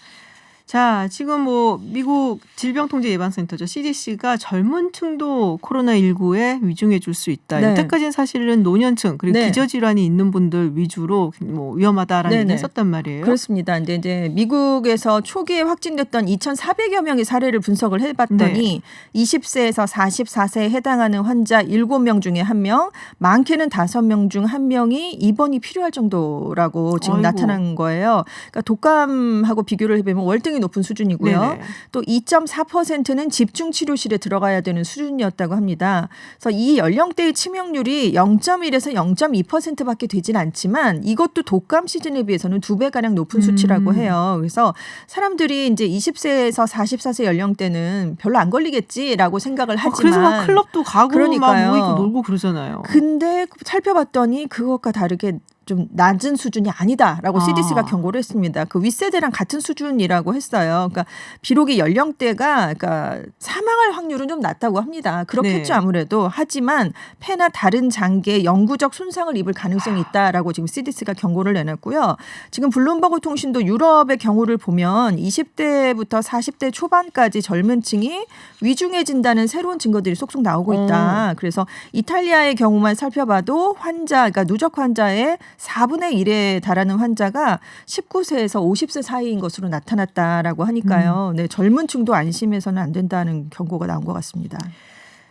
자, 지금 뭐 미국 질병통제예방센터죠. CDC가 젊은 층도 코로나19에 위중해 줄 수 있다. 네. 여태까지는 사실은 노년층 그리고 네. 기저질환이 있는 분들 위주로 뭐 위험하다라는 네네. 얘기 했었단 말이에요. 그렇습니다. 근데 이제 미국에서 초기에 확진됐던 2,400여 명의 사례를 분석을 해봤더니 20세에서 44세에 해당하는 환자 7명 중에 1명, 많게는 5명 중 1명이 입원이 필요할 정도라고 지금 아이고. 나타난 거예요. 그러니까 독감하고 비교를 해보면 월등히 높은 수준이고요. 네네. 또 2.4%는 집중 치료실에 들어가야 되는 수준이었다고 합니다. 그래서 이 연령대의 치명률이 0.1에서 0.2%밖에 되진 않지만 이것도 독감 시즌에 비해서는 2배가량 높은 수치라고 해요. 그래서 사람들이 이제 20세에서 44세 연령대는 별로 안 걸리겠지라고 생각을 하지만 그래서 막 클럽도 가고 그러니까요. 막 모이고 놀고 그러잖아요. 근데 살펴봤더니 그것과 다르게 좀 낮은 수준이 아니다라고 CDC가 경고를 했습니다. 그 윗세대랑 같은 수준이라고 했어요. 그러니까 비록 이 연령대가 그러니까 사망할 확률은 좀 낮다고 합니다. 그렇겠죠. 네. 아무래도. 하지만 폐나 다른 장기에 영구적 손상을 입을 가능성이 있다라고 지금 CDC가 경고를 내놨고요. 지금 블룸버그 통신도 유럽의 경우를 보면 20대부터 40대 초반까지 젊은 층이 위중해진다는 새로운 증거들이 쏙쏙 나오고 있다. 그래서 이탈리아의 경우만 살펴봐도 그러니까 누적 환자의 4분의 1에 달하는 환자가 19세에서 50세 사이인 것으로 나타났다라고 하니까요. 네, 젊은 층도 안심해서는 안 된다는 경고가 나온 것 같습니다.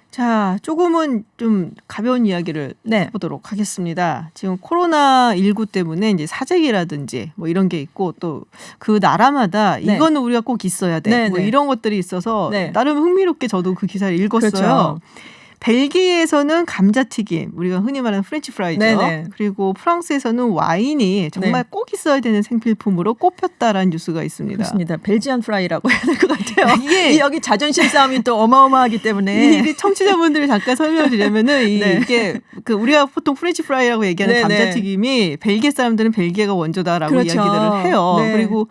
자, 조금은 좀 가벼운 이야기를 네. 해보도록 하겠습니다. 지금 코로나19 때문에 이제 사재기라든지 뭐 이런 게 있고 또 그 나라마다 네. 이거는 우리가 꼭 있어야 돼. 네, 뭐 네. 이런 것들이 있어서 네. 나름 흥미롭게 저도 그 기사를 읽었어요. 그렇죠. 벨기에에서는 감자튀김, 우리가 흔히 말하는 프렌치 프라이죠. 네네. 그리고 프랑스에서는 와인이 정말 네. 꼭 있어야 되는 생필품으로 꼽혔다라는 뉴스가 있습니다. 그렇습니다. 벨지안 프라이라고 해야 될 것 같아요. 이게 여기 자존심 싸움이 또 어마어마하기 때문에 이게 청취자분들이 잠깐 설명드리면은 네. 이게 그 우리가 보통 프렌치 프라이라고 얘기하는 네네. 감자튀김이 벨기에 사람들은 벨기에가 원조다라고 그렇죠. 이야기들을 해요. 네. 그리고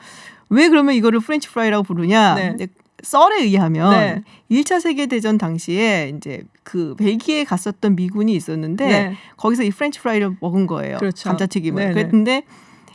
왜 그러면 이거를 프렌치 프라이라고 부르냐? 네. 이제 썰에 의하면 네. 1차 세계 대전 당시에 이제 그 벨기에에 갔었던 미군이 있었는데 네. 거기서 이 프렌치 프라이를 먹은 거예요. 그렇죠. 감자튀김을. 네네. 그랬는데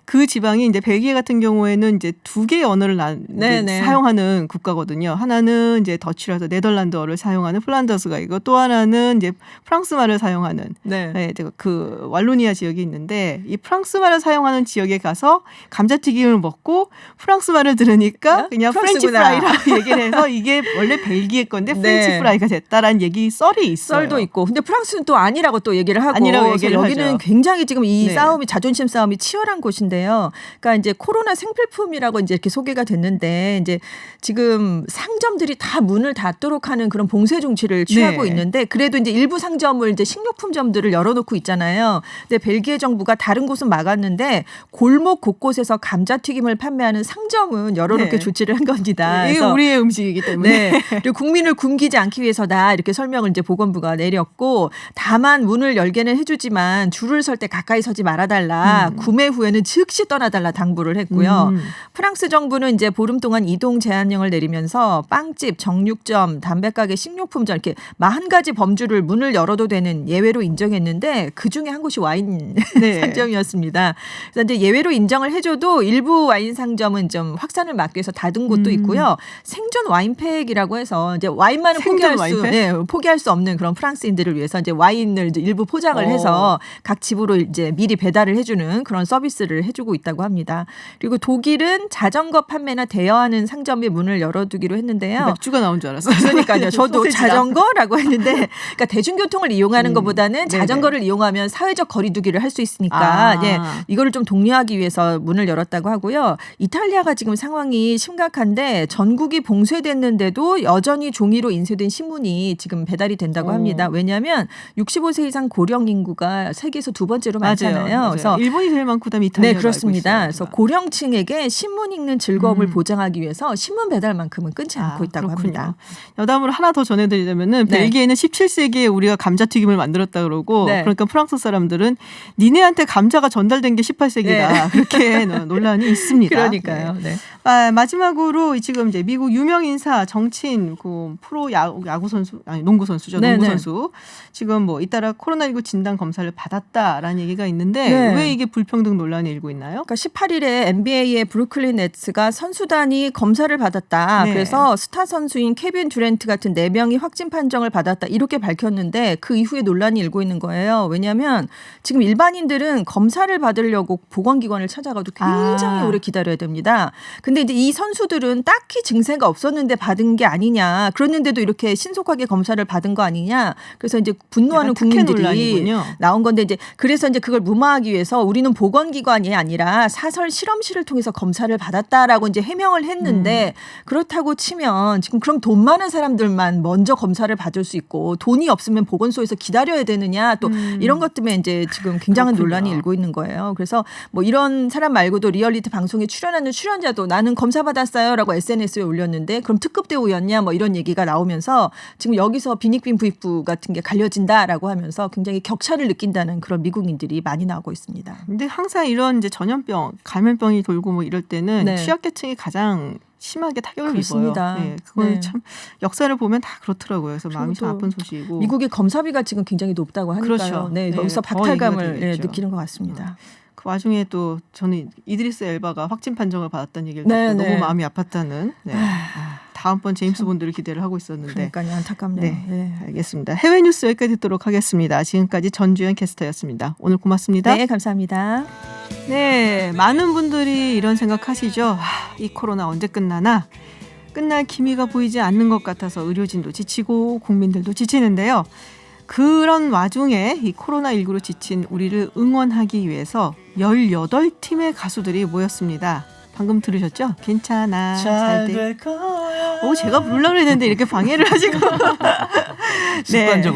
그 지방이 이제 벨기에 같은 경우에는 이제 두 개의 언어를 네네. 사용하는 국가거든요. 하나는 이제 더치라서 네덜란드어를 사용하는 플란더스가 있고 또 하나는 이제 프랑스말을 사용하는 네. 네, 그 왈로니아 지역이 있는데 이 프랑스말을 사용하는 지역에 가서 감자튀김을 먹고 프랑스말을 들으니까 그냥 프렌치 프랑스구나. 프라이라고 얘기를 해서 이게 원래 벨기에 건데 네. 프렌치 프라이가 됐다라는 얘기 썰이 있어요. 썰도 있고. 근데 프랑스는 또 아니라고 또 얘기를 하고. 아니라고 그래서 얘기를 여기는 하죠. 굉장히 지금 이 네. 싸움이 자존심 싸움이 치열한 곳인데요. 그러니까 이제 코로나 생필품이라고 이제 이렇게 소개가 됐는데 이제 지금 상점들이 다 문을 닫도록 하는 그런 봉쇄 조치를 취하고 네. 있는데 그래도 이제 일부 상점을 이제 식료품점들을 열어놓고 있잖아요. 근데 벨기에 정부가 다른 곳은 막았는데 골목 곳곳에서 감자튀김을 판매하는 상점은 열어놓게 네. 조치를 한 겁니다. 이게 그래서 우리의 음식이기 때문에. 네. 그리고 국민을 굶기지 않기 위해서다 이렇게 설명을 이제 보건부가 내렸고 다만 문을 열게는 해주지만 줄을 설 때 가까이 서지 말아달라. 구매 후에는 즉시 떠나달라 당부를 했고요. 프랑스 정부는 이제 보름 동안 이동 제한령을 내리면서 빵집, 정육점, 담배가게, 식료품점 이렇게 40가지 범주를 문을 열어도 되는 예외로 인정했는데 그 중에 한 곳이 와인 네. 상점이었습니다. 그래서 이제 예외로 인정을 해줘도 일부 와인 상점은 좀 확산을 막기 위해서 닫은 곳도 있고요. 생존 와인팩이라고 해서 이제 와인만은 생존 포기할 수 없는 그런 프랑스인들을 위해서 이제 와인을 이제 일부 포장을 해서 각 집으로 이제 미리 배달을 해주는 그런 서비스를 해주고 있다고 합니다. 그리고 독일은 자전거 판매나 대여하는 상점의 문을 열어두기로 했는데요. 맥주가 나온 줄 알았어요. 그러니까요. 저도 소세지랑. 자전거라고 했는데, 그러니까 대중교통을 이용하는 것보다는 네네. 자전거를 이용하면 사회적 거리두기를 할 수 있으니까, 아. 예, 이거를 좀 독려하기 위해서 문을 열었다고 하고요. 이탈리아가 지금 상황이 심각한데 전국이 봉쇄됐는데도 여전히 종이로 인쇄된 신문이 지금 배달이 된다고 합니다. 왜냐하면 65세 이상 고령 인구가 세계에서 두 번째로 많잖아요. 맞아요. 그래서 일본이 제일 많고 그다음에 이탈리아가 네, 그렇습니다. 알고 그래서 있어요. 고령층에게 신문 읽는 즐거움을 보장하기 위해서 신문 배달만큼은 끊지 않고 있다고 그렇군요. 합니다. 여담으로 하나 더 전해드리자면은 네. 벨기에는 17세기에 우리가 감자튀김을 만들었다 그러고 네. 그러니까 프랑스 사람들은 니네한테 감자가 전달된 게 18세기다 네. 그렇게 논란이 있습니다. 그러니까요. 네. 네. 마지막으로 지금 이제 미국 유명 인사 정치인 그 프로 야구 선수 아니 농구 선수죠. 네, 농구 네. 선수 지금 뭐 잇따라 코로나19 진단 검사를 받았다라는 얘기가 있는데 네. 왜 이게 불평등 논란이 일고 있나요? 그러니까 18일에 NBA의 브루클린 네츠가 선수단이 검사를 받았다. 네. 그래서 스타 선수인 케빈 듀란트 같은 4명이 확진 판정을 받았다. 이렇게 밝혔는데 그 이후에 논란이 일고 있는 거예요. 왜냐하면 지금 일반인들은 검사를 받으려고 보건기관을 찾아가도 굉장히 오래 기다려야 됩니다. 근데 이제 이 선수들은 딱히 증세가 없었는데 받은 게 아니냐. 그랬는데도 이렇게 신속하게 검사를 받은 거 아니냐. 그래서 이제 분노하는 약간 특혜 국민들이 논란이군요. 나온 건데 이제 그래서 이제 그걸 무마하기 위해서 우리는 보건기관이 아니라 사설 실험실을 통해서 검사를 받았다라고 이제 해명을 했는데 그렇다고 치면 지금 그럼 돈 많은 사람들만 먼저 검사를 받을 수 있고 돈이 없으면 보건소에서 기다려야 되느냐 또 이런 것 때문에 이제 지금 굉장한 그렇군요. 논란이 일고 있는 거예요. 그래서 뭐 이런 사람 말고도 리얼리티 방송에 출연하는 출연자도 나는 검사 받았어요라고 SNS에 올렸는데 그럼 특급 대우였냐 뭐 이런 얘기가 나오면서 지금 여기서 빈익빈 부익부 같은 게 갈려진다라고 하면서 굉장히 격차를 느낀다는 그런 미국인들이 많이 나오고 있습니다. 근데 항상 이런 이제 전염병, 감염병이 돌고 뭐 이럴 때는 네. 취약계층이 가장 심하게 타격을 그렇습니다. 입어요. 네, 그건 네. 참 역사를 보면 다 그렇더라고요. 그래서 마음이 참 저도 아픈 소식이고. 미국의 검사비가 지금 굉장히 높다고 하니까요. 그렇죠. 네, 네, 여기서 더 박탈감을 얘기가 되겠죠. 느끼는 것 같습니다. 그 와중에 또 저는 이드리스 엘바가 확진 판정을 받았다는 얘기를 네, 듣고 네. 너무 마음이 아팠다는. 네. 다음번 제임스 본드를 기대를 하고 있었는데. 그러니까요, 안타깝네요. 네, 네. 알겠습니다. 해외 뉴스 여기까지 듣도록 하겠습니다. 지금까지 전주현 캐스터였습니다. 오늘 고맙습니다. 네, 감사합니다. 네, 많은 분들이 이런 생각하시죠. 이 코로나 언제 끝나나? 끝날 기미가 보이지 않는 것 같아서 의료진도 지치고 국민들도 지치는데요. 그런 와중에 이 코로나19로 지친 우리를 응원하기 위해서 18팀의 가수들이 모였습니다. 방금 들으셨죠? 괜찮아, 잘 될 거야. 오, 제가 부르려고 했는데 이렇게 방해를 하시고.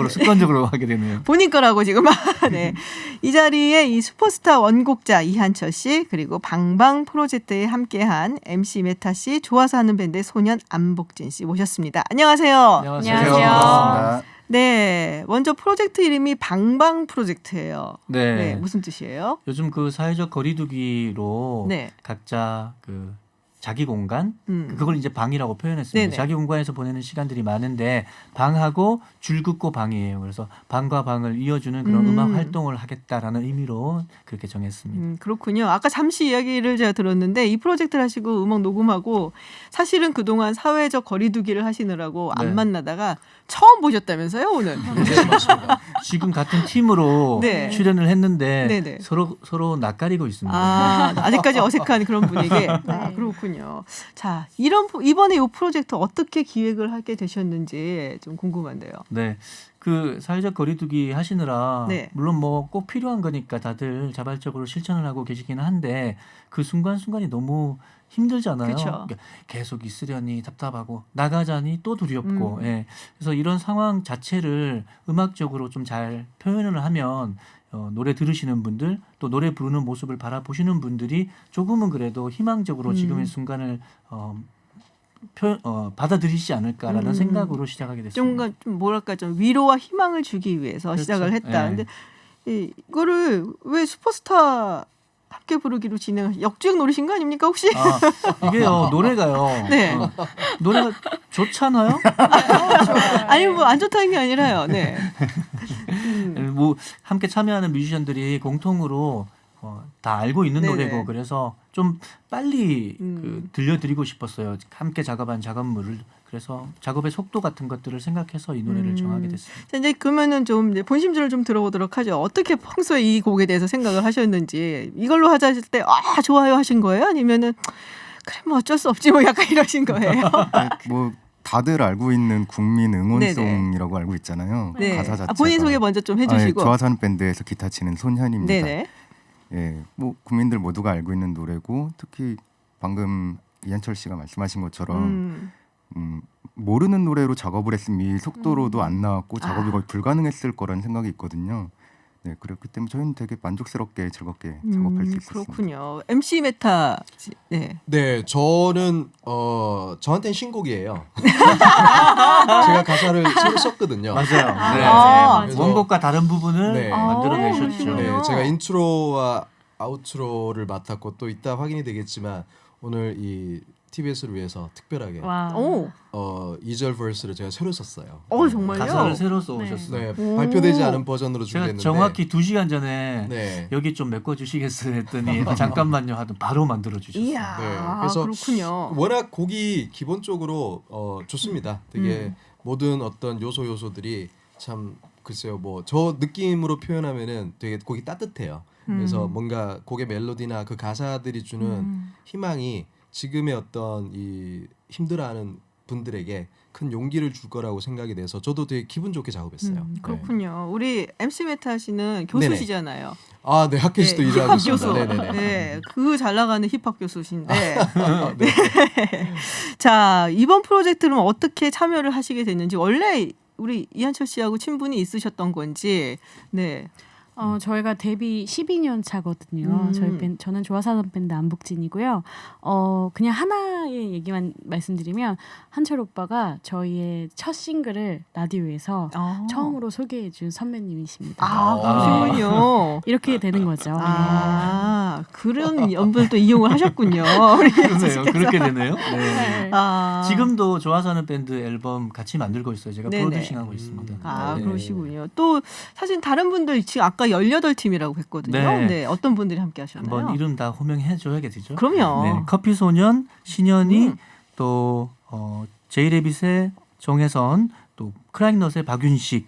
습관적으로 하게 되네요. 본인 거라고 지금. 네. 이 자리에 이 슈퍼스타 원곡자 이한철 씨 그리고 방방 프로젝트에 함께한 MC 메타 씨 좋아서 하는 밴드의 소년 안복진 씨 모셨습니다. 안녕하세요. 안녕하세요. 반갑습니다. 네. 먼저 프로젝트 이름이 방방 프로젝트예요. 네. 네. 무슨 뜻이에요? 요즘 그 사회적 거리두기로 네. 각자 그 자기 공간 그걸 이제 방이라고 표현했습니다. 네네. 자기 공간에서 보내는 시간들이 많은데 방하고 줄 긋고 방이에요. 그래서 방과 방을 이어주는 그런 음악 활동을 하겠다라는 의미로 그렇게 정했습니다. 그렇군요. 아까 잠시 이야기를 제가 들었는데 이 프로젝트를 하시고 음악 녹음하고 사실은 그동안 사회적 거리두기를 하시느라고 네. 안 만나다가 처음 보셨다면서요 오늘? 네, 맞습니다. 지금 같은 팀으로 네. 출연을 했는데 네네. 서로 낯가리고 있습니다. 아직까지 어색한 그런 분위기. 그렇군요. 자, 이번에 이 프로젝트 어떻게 기획을 하게 되셨는지 좀 궁금한데요. 네. 그 사회적 거리두기 하시느라 네. 물론 뭐 꼭 필요한 거니까 다들 자발적으로 실천을 하고 계시기는 한데 그 순간순간이 너무 힘들잖아요. 그쵸. 그러니까 계속 있으려니 답답하고 나가자니 또 두렵고 예. 그래서 이런 상황 자체를 음악적으로 좀 잘 표현을 하면 노래 들으시는 분들 또 노래 부르는 모습을 바라보시는 분들이 조금은 그래도 희망적으로 지금의 순간을 받아들이시지 않을까라는 생각으로 시작하게 됐습니다. 좀 뭐랄까 좀 위로와 희망을 주기 위해서 그렇죠. 시작을 했다. 네. 근데 이거를 왜 슈퍼스타 함께 부르기로 역주행 노리신 거 아닙니까 혹시? 이게요 노래가요. 네. 노래가 좋잖아요. 아니 뭐 안 좋다는 게 아니라요. 네. 뭐 함께 참여하는 뮤지션들이 공통으로 다 알고 있는 네네. 노래고 그래서 좀 빨리 들려드리고 싶었어요. 함께 작업한 작업물을. 그래서 작업의 속도 같은 것들을 생각해서 이 노래를 정하게 됐습니다. 자, 이제 그러면은 좀 이제 본심들을 좀 들어보도록 하죠. 어떻게 평소에 이 곡에 대해서 생각을 하셨는지 이걸로 하자 하실 때 좋아요 하신 거예요? 아니면은 그래 뭐 어쩔 수 없지 뭐 약간 이러신 거예요? 뭐 다들 알고 있는 국민 응원송이라고 알고 있잖아요. 네. 가사 자체가 본인 소개 먼저 좀 해주시고. 좋아 사는 밴드에서 기타 치는 손현입니다. 네네. 예, 뭐 국민들 모두가 알고 있는 노래고 특히 방금 이한철 씨가 말씀하신 것처럼 모르는 노래로 작업을 했으면 이 속도로도 안 나왔고 작업이 거의 불가능했을 거라는 생각이 있거든요. 네, 그렇기 때문에 저희는 되게 만족스럽게 즐겁게 작업할 수 있었습니다. 그렇군요. MC 메타. 네. 네, 저는 저한테는 신곡이에요. 제가 가사를 새로 썼거든요. 맞아요. 네. 맞아요. 원곡과 다른 부분을 네. 만들어내셨죠. 네, 제가 인트로와 아우트로를 맡았고 또 이따 확인이 되겠지만 오늘 이 TBS를 위해서 특별하게 오. 2절 버스를 제가 새로 썼어요. 정말요? 가사를 새로 써오셨어요. 네, 발표되지 않은 버전으로 제가 준비했는데 정확히 2시간 전에 네. 여기 좀 메꿔주시겠어요 했더니 잠깐만요 하던 바로 만들어주셨어요. 이야. 네, 그래서 그렇군요. 워낙 곡이 기본적으로 좋습니다. 되게 모든 어떤 요소들이 참 글쎄요 뭐 저 느낌으로 표현하면은 되게 곡이 따뜻해요. 그래서 뭔가 곡의 멜로디나 그 가사들이 주는 희망이 지금의 어떤 이 힘들어하는 분들에게 큰 용기를 줄 거라고 생각이 돼서 저도 되게 기분 좋게 작업했어요. 그렇군요. 우리 MC 메타 씨는 교수시잖아요. 아, 네, 학교에서도 일을 하고 힙합 있습니다. 교수. 네네네. 네, 그 잘 나가는 힙합 교수신데. 네. 자, 이번 프로젝트는 어떻게 참여를 하시게 됐는지 원래 우리 이한철 씨하고 친분이 있으셨던 건지. 네. 저희가 데뷔 12년 차거든요. 저는 좋아사는 밴드 안복진이고요. 그냥 하나의 얘기만 말씀드리면 한철 오빠가 저희의 첫 싱글을 라디오에서 처음으로 소개해준 선배님이십니다. 그러시군요. 이렇게 되는 거죠. 그런 연분을 또 이용을 하셨군요. 그러네요. 그렇게 되네요. 네. 지금도 좋아하는 밴드 앨범 같이 만들고 있어요. 제가 네네. 프로듀싱하고 있습니다. 네. 그러시군요. 또 사실 다른 분들 지금 아까 18팀이라고 했거든요. 네. 네, 어떤 분들이 함께 하셨나요? 한번 이름 다 호명해줘야겠죠. 그럼요. 네, 커피소년, 신현이, 또 제이레빗의 정혜선, 또 크라잉넛의 박윤식,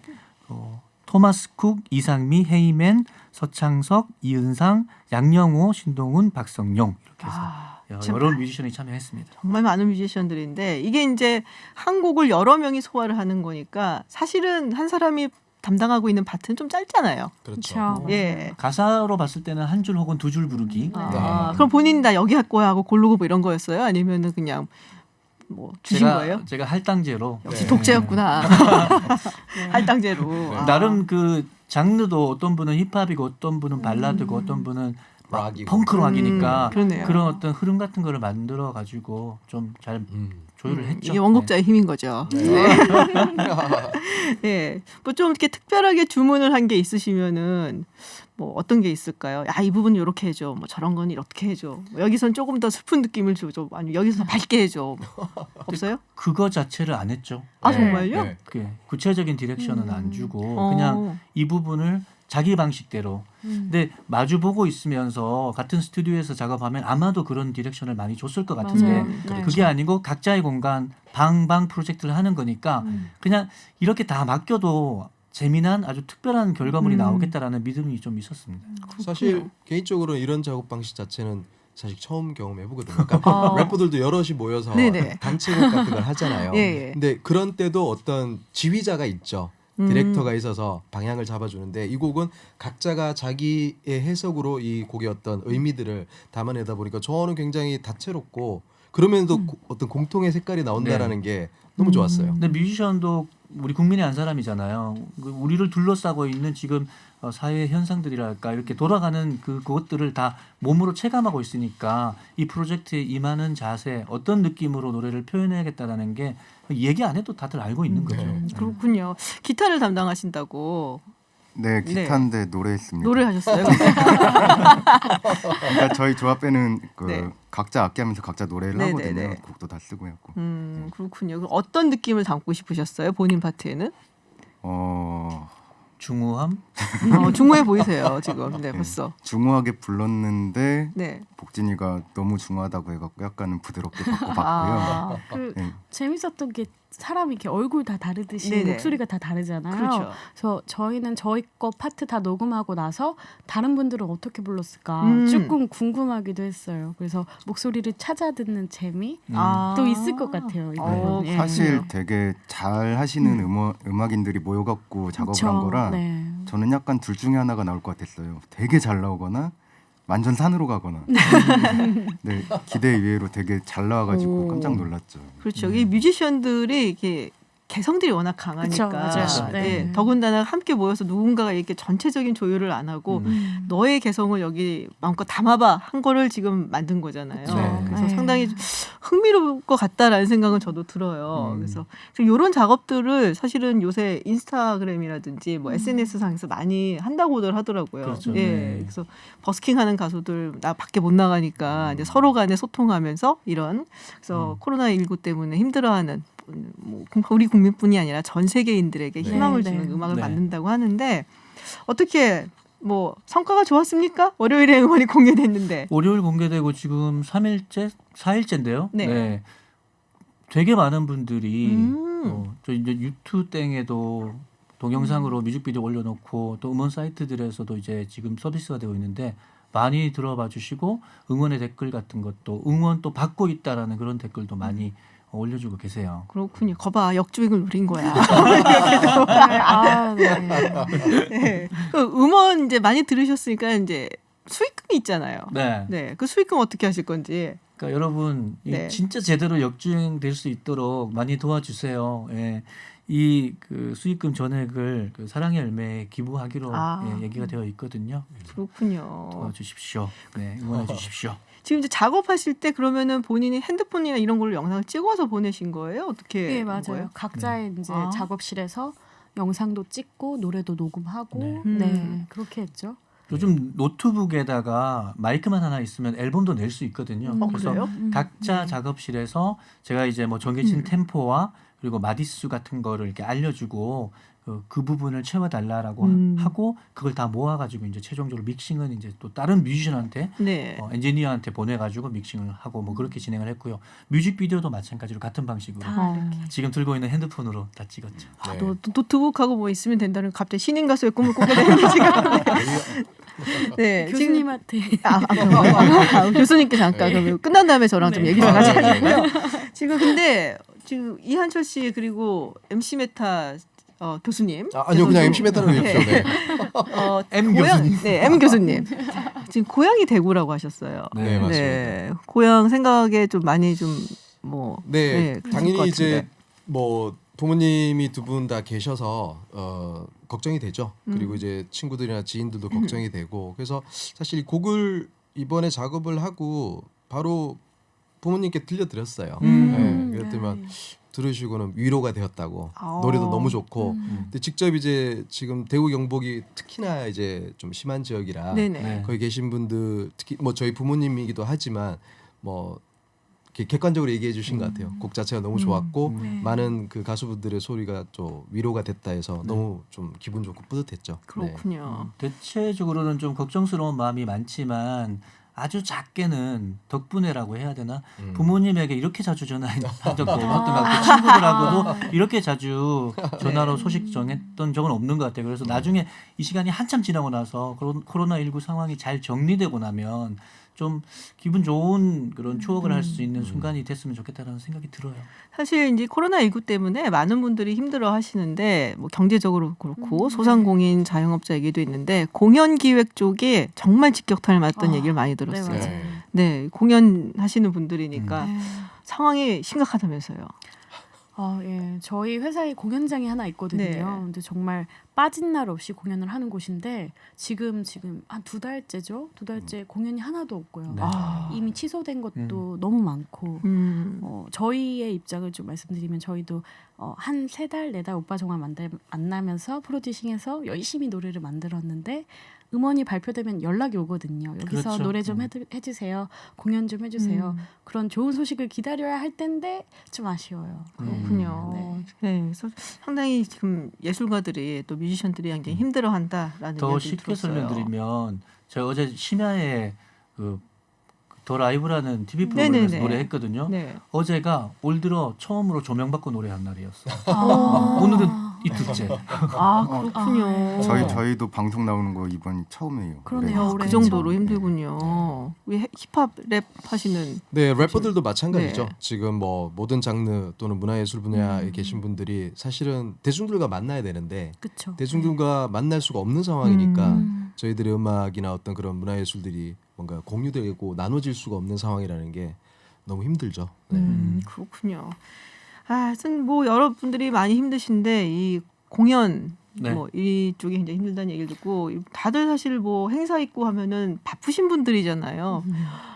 토마스 쿡, 이상미, 헤이맨, 서창석, 이은상, 양영호, 신동훈, 박성용 이렇게 해서 여러 뮤지션이 참여했습니다. 정말 많은 뮤지션들인데 이게 이제 한 곡을 여러 명이 소화를 하는 거니까 사실은 한 사람이 담당하고 있는 파트는 좀 짧잖아요. 그렇죠. 예. 가사로 봤을 때는 한 줄 혹은 두 줄 부르기. 그럼 본인 다 여기 할 거야 하고 고르고 뭐 이런 거였어요? 아니면은 그냥 뭐 주신 거예요? 제가 할당제로. 역시 독재였구나. 할당제로. 나름 그 장르도 어떤 분은 힙합이고 어떤 분은 발라드고 어떤 분은 락이고. 펑크락이니까 그러네요. 그런 어떤 흐름 같은 거를 만들어 가지고 좀 잘 조율을 했죠. 이게 원곡자의 힘인 거죠. 네. 뭐 좀 이렇게 특별하게 주문을 한 게 있으시면은 뭐 어떤 게 있을까요? 야, 이 부분 이렇게 해줘. 뭐 저런 건 이렇게 해줘. 뭐 여기선 조금 더 슬픈 느낌을 줘줘. 아니 여기서 밝게 해줘. 없어요? 그거 자체를 안 했죠. 아 네. 정말요? 네. 그 구체적인 디렉션은 안 주고 어. 그냥 이 부분을 자기 방식대로. 근데 마주 보고 있으면서 같은 스튜디오에서 작업하면 아마도 그런 디렉션을 많이 줬을 것 같은데 맞아요. 네. 그게 아니고 각자의 공간 방방 프로젝트를 하는 거니까 그냥 이렇게 다 맡겨도 재미난 아주 특별한 결과물이 나오겠다라는 믿음이 좀 있었습니다. 사실 개인적으로 이런 작업 방식 자체는 사실 처음 경험해보거든요. 그러니까 래퍼들도 여럿이 모여서 네네. 단체곡 같은 걸 하잖아요. 예, 예. 근데 그런 때도 어떤 지휘자가 있죠. 디렉터가 있어서 방향을 잡아주는데 이 곡은 각자가 자기의 해석으로 이 곡의 어떤 의미들을 담아내다 보니까 저는 굉장히 다채롭고 그러면서도 어떤 공통의 색깔이 나온다라는 게 너무 좋았어요. 근데 뮤지션도 우리 국민의 한 사람이잖아요. 우리를 둘러싸고 있는 지금 사회 현상들이랄까 이렇게 돌아가는 그것들을 다 몸으로 체감하고 있으니까 이 프로젝트에 임하는 자세, 어떤 느낌으로 노래를 표현해야겠다라는 게 얘기 안 해도 다들 알고 있는 거죠. 그렇군요. 기타를 담당하신다고 네, 기타인데 노래했습니다. 노래하셨어요? 그러니까 저희 조합배는 그 네. 각자 악기하면서 각자 노래를 네네네. 하거든요. 곡도 다 쓰고 했고. 그렇군요. 그럼 어떤 느낌을 담고 싶으셨어요? 본인 파트에는? 중후함? 중후해 보이세요 지금. 네, 벌써. 중후하게 불렀는데 네. 복진이가 너무 중후하다고 해갖고 약간은 부드럽게 바꿔봤고요. 그 네. 재밌었던 게 사람이 이렇게 얼굴 다 다르듯이 네네. 목소리가 다 다르잖아요. 그렇죠. 그래서 저희는 저희 거 파트 다 녹음하고 나서 다른 분들은 어떻게 불렀을까 조금 궁금하기도 했어요. 그래서 목소리를 찾아 듣는 재미 또 있을 것 같아요. 이거는. 예. 사실 되게 잘 하시는 음악인들이 모여갖고 작업을 그쵸. 한 거라 네. 저는 약간 둘 중에 하나가 나올 것 같았어요. 되게 잘 나오거나 완전 산으로 가거나. 네, 기대 이외로 되게 잘 나와가지고 깜짝 놀랐죠. 그렇죠. 이 뮤지션들이 이게 개성들이 워낙 강하니까. 그쵸, 맞아요. 네. 더군다나 함께 모여서 누군가가 이렇게 전체적인 조율을 안 하고 너의 개성을 여기 마음껏 담아봐 한 거를 지금 만든 거잖아요. 그쵸. 그래서 네. 상당히 흥미로울 것 같다라는 생각은 저도 들어요. 그래서 이런 작업들을 사실은 요새 인스타그램이라든지 뭐 SNS 상에서 많이 한다고들 하더라고요. 그렇죠. 예, 네. 그래서 버스킹하는 가수들 나 밖에 못 나가니까 이제 서로 간에 소통하면서 이런 그래서 코로나19 때문에 힘들어하는 뭐 우리 국민뿐이 아니라 전 세계인들에게 네. 희망을 네, 주는 네. 음악을 네. 만든다고 하는데 어떻게 뭐 성과가 좋았습니까? 월요일에 음원이 공개됐는데. 월요일 공개되고 지금 3일째, 4일째인데요. 네. 되게 많은 분들이 저 이제 유튜브 땡에도 동영상으로 뮤직비디오 올려놓고 또 음원 사이트들에서도 이제 지금 서비스가 되고 있는데 많이 들어봐 주시고 응원의 댓글 같은 것도 응원 또 받고 있다라는 그런 댓글도 많이 올려주고 계세요. 그렇군요. 거봐 역주행을 노린 거야. 아, 네. 네. 그 음원 이제 많이 들으셨으니까 이제 수익금이 있잖아요. 네. 네. 그 수익금 어떻게 하실 건지. 그러니까 여러분 네. 진짜 제대로 역주행 될 수 있도록 많이 도와주세요. 예. 이 그 수익금 전액을 그 사랑의 열매에 기부하기로 얘기가 되어 있거든요. 그렇군요. 도와주십시오. 네, 응원해 주십시오. 지금 이제 작업하실 때 그러면은 본인이 핸드폰이나 이런 걸로 영상을 찍어서 보내신 거예요? 어떻게? 네, 한 맞아요. 거예요? 각자의 이제 아. 작업실에서 영상도 찍고 노래도 녹음하고 네. 네, 그렇게 했죠. 요즘 노트북에다가 마이크만 하나 있으면 앨범도 낼 수 있거든요. 그래서 그래요? 각자 작업실에서 제가 이제 뭐 정해진 템포와 그리고 마디수 같은 거를 이렇게 알려주고 그 부분을 채워달라라고 하고 그걸 다 모아가지고 이제 최종적으로 믹싱은 이제 또 다른 뮤지션한테 네. 엔지니어한테 보내가지고 믹싱을 하고 뭐 그렇게 진행을 했고요. 뮤직비디오도 마찬가지로 같은 방식으로 지금 들고 있는 핸드폰으로 다 찍었죠. 아, 네. 노트북하고 뭐 있으면 된다는 갑자기 신인 가수의 꿈을 꾸게 되는데 지금. 네. 교수님한테 교수님께 잠깐 그러면 끝난 다음에 저랑 좀 얘기 좀 하자고요. 지금 근데 지금 이한철 씨 그리고 MC 메타 교수님. 아니요, 그냥 MC 메타로 해주세요. 네. M 고향, 교수님. 네, M 교수님. 지금 고향이 대구라고 하셨어요. 네, 맞습니다. 고향 생각에 좀 많이 좀 뭐. 네, 그러실 것 당연히 같은데. 이제 뭐 부모님이 두 분 다 계셔서 걱정이 되죠. 그리고 이제 친구들이나 지인들도 걱정이 되고 그래서 사실 이 곡을 이번에 작업을 하고 바로 부모님께 들려드렸어요. 그랬더니 네. 들으시고는 위로가 되었다고 아. 노래도 너무 좋고 근데 직접 이제 지금 대구 경북이 특히나 이제 좀 심한 지역이라 네네. 네. 거기 계신 분들 특히 뭐 저희 부모님이기도 하지만 뭐 이렇게 객관적으로 얘기해 주신 것 같아요. 곡 자체가 너무 좋았고 네. 많은 그 가수분들의 소리가 좀 위로가 됐다 해서 너무 좀 기분 좋고 뿌듯했죠. 그렇군요. 대체적으로는 좀 걱정스러운 마음이 많지만 아주 작게는 덕분에라고 해야 되나 부모님에게 이렇게 자주 전화한 적도 없었던 것 같고 친구들하고도 이렇게 자주 전화로 소식 전했던 적은 없는 것 같아요. 그래서 나중에 이 시간이 한참 지나고 나서 코로나19 상황이 잘 정리되고 나면 좀 기분 좋은 그런 추억을 할 수 있는 순간이 됐으면 좋겠다라는 생각이 들어요. 사실 이제 코로나19 때문에 많은 분들이 힘들어 하시는데 뭐 경제적으로 그렇고 소상공인 자영업자에게도 있는데 공연 기획 쪽에 정말 직격탄을 맞던 얘기를 많이 네, 들었어요. 맞아요. 네, 공연하시는 분들이니까 네. 상황이 심각하다면서요. 예. 저희 회사에 공연장이 하나 있거든요. 네. 근데 정말 빠진 날 없이 공연을 하는 곳인데 지금 한 2달째죠. 2달째 공연이 하나도 없고요. 네. 이미 취소된 것도 너무 많고 저희의 입장을 좀 말씀드리면 저희도 한 3달, 4달 오빠 정말 만나면서 프로듀싱해서 열심히 노래를 만들었는데 음원이 발표되면 연락이 오거든요. 여기서 그렇죠. 노래 좀 해주세요. 공연 좀 해주세요. 그런 좋은 소식을 기다려야 할 텐데 좀 아쉬워요. 그렇군요. 네. 네, 그래서 상당히 지금 예술가들이 또 뮤지션들이 굉장히 힘들어한다라는 더 이야기를 쉽게 들었어요. 설명드리면 제가 어제 심야에 더 라이브라는 TV 프로그램에서 네네네. 노래했거든요. 네. 어제가 올 들어 처음으로 조명받고 노래한 날이었어요. 아. 오늘은 이틀째. 그렇군요. 저희도 방송 나오는 거 이번이 처음이에요. 그러네요. 네. 올해 그 정도로 처음. 힘들군요. 우리 힙합 랩 하시는 네, 래퍼들도 마찬가지죠. 네. 지금 뭐 모든 장르 또는 문화예술 분야에 계신 분들이 사실은 대중들과 만나야 되는데 그렇죠. 대중들과 만날 수가 없는 상황이니까 저희들의 음악이나 어떤 그런 문화예술들이 뭔가 공유되고 나눠질 수가 없는 상황이라는 게 너무 힘들죠. 네. 그렇군요. 하여튼 뭐 여러분들이 많이 힘드신데 이 공연 네. 뭐 이쪽이 굉장히 힘들다는 얘기를 듣고 다들 사실 뭐 행사 있고 하면은 바쁘신 분들이잖아요.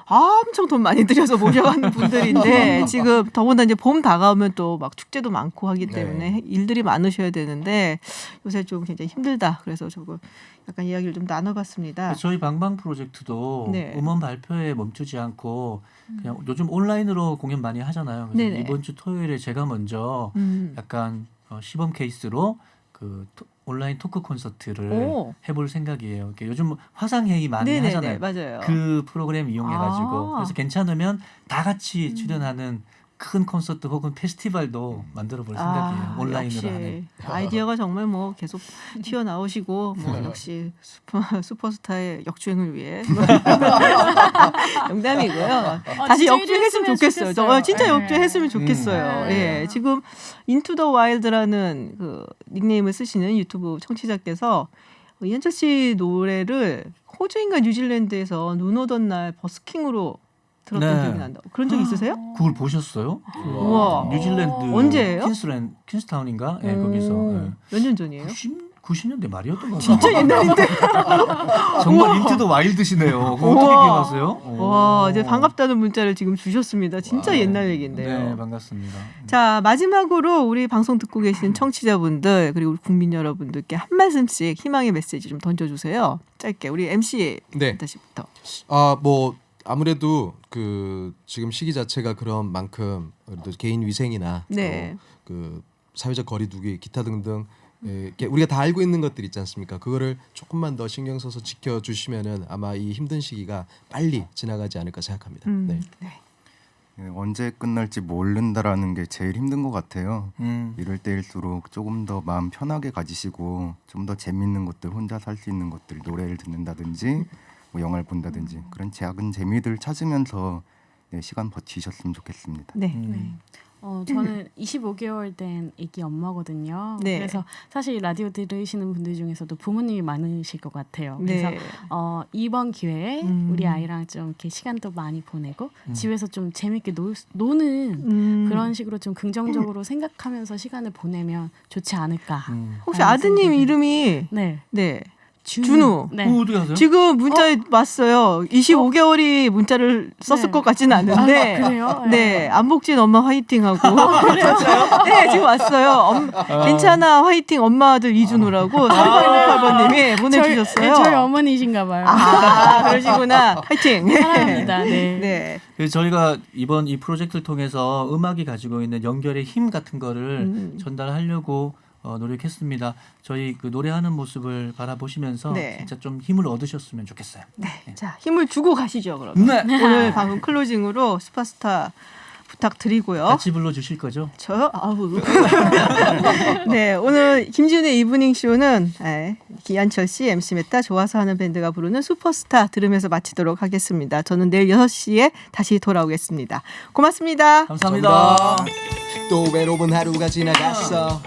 엄청 돈 많이 들여서 모셔가는 분들인데 지금 더군다나 이제 봄 다가오면 또 막 축제도 많고 하기 때문에 네. 일들이 많으셔야 되는데 요새 좀 굉장히 힘들다. 그래서 저거 약간 이야기를 좀 나눠봤습니다. 저희 방방 프로젝트도 네. 음원 발표에 멈추지 않고 그냥 요즘 온라인으로 공연 많이 하잖아요. 그래서 네네. 이번 주 토요일에 제가 먼저 약간 시범 케이스로 그 온라인 토크 콘서트를 오. 해볼 생각이에요. 이렇게 요즘 화상 회의 많이 네네네, 하잖아요. 맞아요. 그 프로그램 이용해가지고 아. 그래서 괜찮으면 다 같이 출연하는 큰 콘서트 혹은 페스티벌도 만들어볼 생각이에요. 온라인으로 역시 하는. 아이디어가 정말 뭐 계속 튀어나오시고 뭐 역시 슈퍼스타의 역주행을 위해 농담이고요. 다시 진짜 역주행했으면 이랬으면 좋겠어요. 좋겠어요. 진짜 네. 역주행했으면 좋겠어요. 네. 예, 지금 인투 더 와일드라는 그 닉네임을 쓰시는 유튜브 청취자께서 이한철 씨 노래를 호주인가 뉴질랜드에서 눈 오던 날 버스킹으로 들었던 네. 기억이 난다. 그런 적 있으세요? 그걸 보셨어요? 우와. 뉴질랜드 언제예요? 퀸스타운인가? 예, 거기서. 예. 몇 년 전이에요? 90년대 말이었던 것 같아요. 진짜 옛날인데. 정말 인투 더 와일드시네요. 그거 어떻게 우와. 기억하세요? 와, 이제 반갑다는 문자를 지금 주셨습니다. 진짜 옛날 얘기인데요. 네, 반갑습니다. 자, 마지막으로 우리 방송 듣고 계시는 청취자분들 그리고 우리 국민 여러분들께 한 말씀씩 희망의 메시지 좀 던져주세요. 짧게 우리 MC 네. 씨부터. 뭐 아무래도 그 지금 시기 자체가 그런 만큼 그래도 개인 위생이나 네. 또 그 사회적 거리두기 기타 등등 이렇게 우리가 다 알고 있는 것들 있지 않습니까? 그거를 조금만 더 신경 써서 지켜주시면은 아마 이 힘든 시기가 빨리 지나가지 않을까 생각합니다. 네. 네, 언제 끝날지 모른다라는 게 제일 힘든 것 같아요. 음. 이럴 때일수록 조금 더 마음 편하게 가지시고 좀 더 재밌는 것들, 혼자 살 수 있는 것들, 노래를 듣는다든지 뭐 영화를 본다든지 그런 작은 재미들 찾으면서 네, 시간 버티셨으면 좋겠습니다. 네. 저는 25개월 된 아기 엄마거든요. 네. 그래서 사실 라디오 들으시는 분들 중에서도 부모님이 많으실 것 같아요. 그래서 네. 이번 기회에 우리 아이랑 좀 이렇게 시간도 많이 보내고 집에서 좀 재밌게 노는 그런 식으로 좀 긍정적으로 생각하면서 시간을 보내면 좋지 않을까. 혹시 아드님 이름이 네. 네. 준우. 네. 어떻게 하세요? 지금 문자에 왔어요. 25개월이 문자를 썼을 네. 것 같지는 않은데. 그래요? 네, 안복진 엄마 화이팅하고. 네, 지금 왔어요. 괜찮아 화이팅 엄마 아들 이준우라고 3868번님이 보내주셨어요. 저희 어머니신가 봐요. 아, 그러시구나. 화이팅. 사랑합니다. 네. 네. 그래서 저희가 이번 이 프로젝트를 통해서 음악이 가지고 있는 연결의 힘 같은 거를 전달하려고 노력했습니다. 저희 그 노래하는 모습을 바라보시면서 네. 진짜 좀 힘을 얻으셨으면 좋겠어요. 네. 자, 힘을 주고 가시죠, 그러면. 네. 오늘 방금 클로징으로 슈퍼스타 부탁드리고요. 같이 불러주실 거죠? 저요? 아우. 네, 오늘 김지훈의 이브닝 쇼는 기한철 씨, MC 메타 좋아서 하는 밴드가 부르는 슈퍼스타 들으면서 마치도록 하겠습니다. 저는 내일 6시에 다시 돌아오겠습니다. 고맙습니다. 감사합니다. 또 외로운 하루가 지나갔어.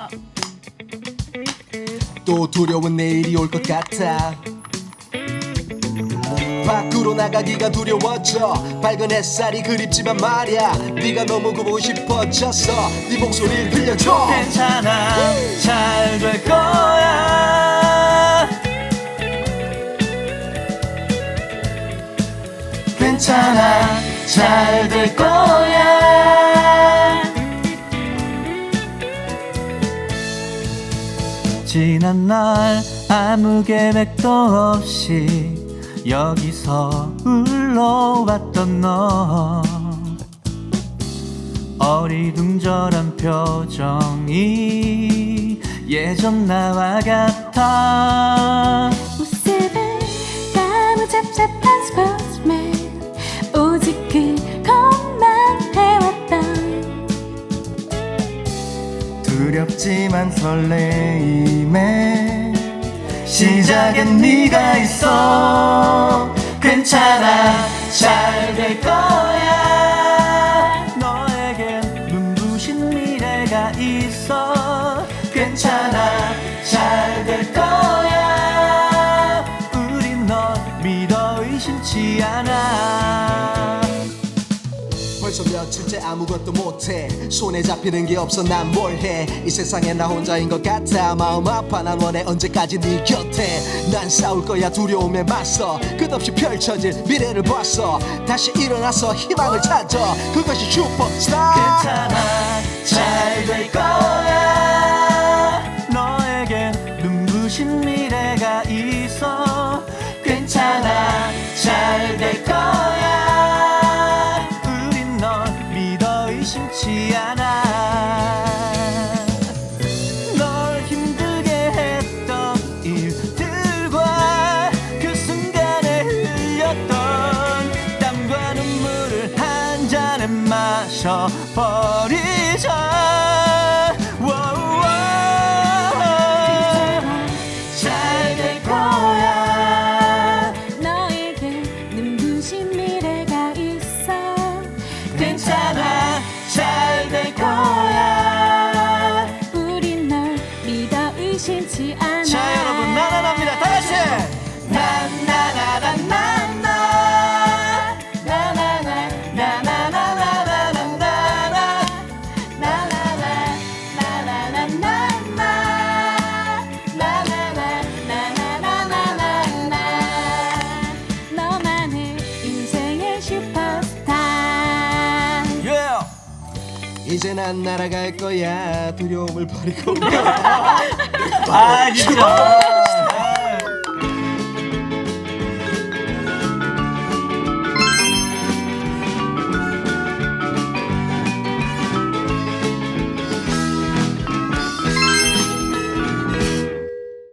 또 두려운 내일이 올 것 같아. 밖으로 나가기가 두려워져. 밝은 햇살이 그립지만 말야. 네가 너무 보고 싶어졌어. 네 목소리를 들려줘. 괜찮아, 잘 될 거야. 괜찮아, 잘 될 거야. 지난 날 아무 계획도 없이 여기서 흘러왔던 너, 어리둥절한 표정이 예전 나와 같아. 모습은 너무 잡잡한 스포츠맨, 오직 그것만 해왔던 두렵지만 설레임에 시작엔 네가 있어. 괜찮아, 잘 될 거야. 너에겐 눈부신 미래가 있어. 괜찮아, 잘 될 거야. 우린 널 믿어 의심치 않아. 벌써 며칠째 아무것도 못해. 손에 잡히는 게 없어 난 뭘 해. 이 세상에 나 혼자인 것 같아. 마음 아파 난 원해 언제까지 네 곁에. 난 싸울 거야 두려움에 맞서. 끝없이 펼쳐질 미래를 봤어. 다시 일어나서 희망을 찾아. 그것이 슈퍼스타. 괜찮아, 잘 될 거야. 너에겐 눈부신 미래가 있어. 괜찮아, 잘 될 거야. 우린 널 믿어 의심치 않아. 널 힘들게 했던 일들과 그 순간에 흘렸던 땀과 눈물을 한 잔에 마셔버리자. 잘 될 거야. 너에게 눈부신 미래가 있어. 괜찮아, 잘 될 거야. 우린 널 믿어 의심치 않아. 자 여러분 나나나입니다. 다 같이 나나나나나나 나나나 나나나나나나나 나나나 나나나나나 나나나나나나나나 너만의 인생의 슈퍼스타. yeah. 이제 난 날아갈 거야. 두려움을 버리고. 아 진짜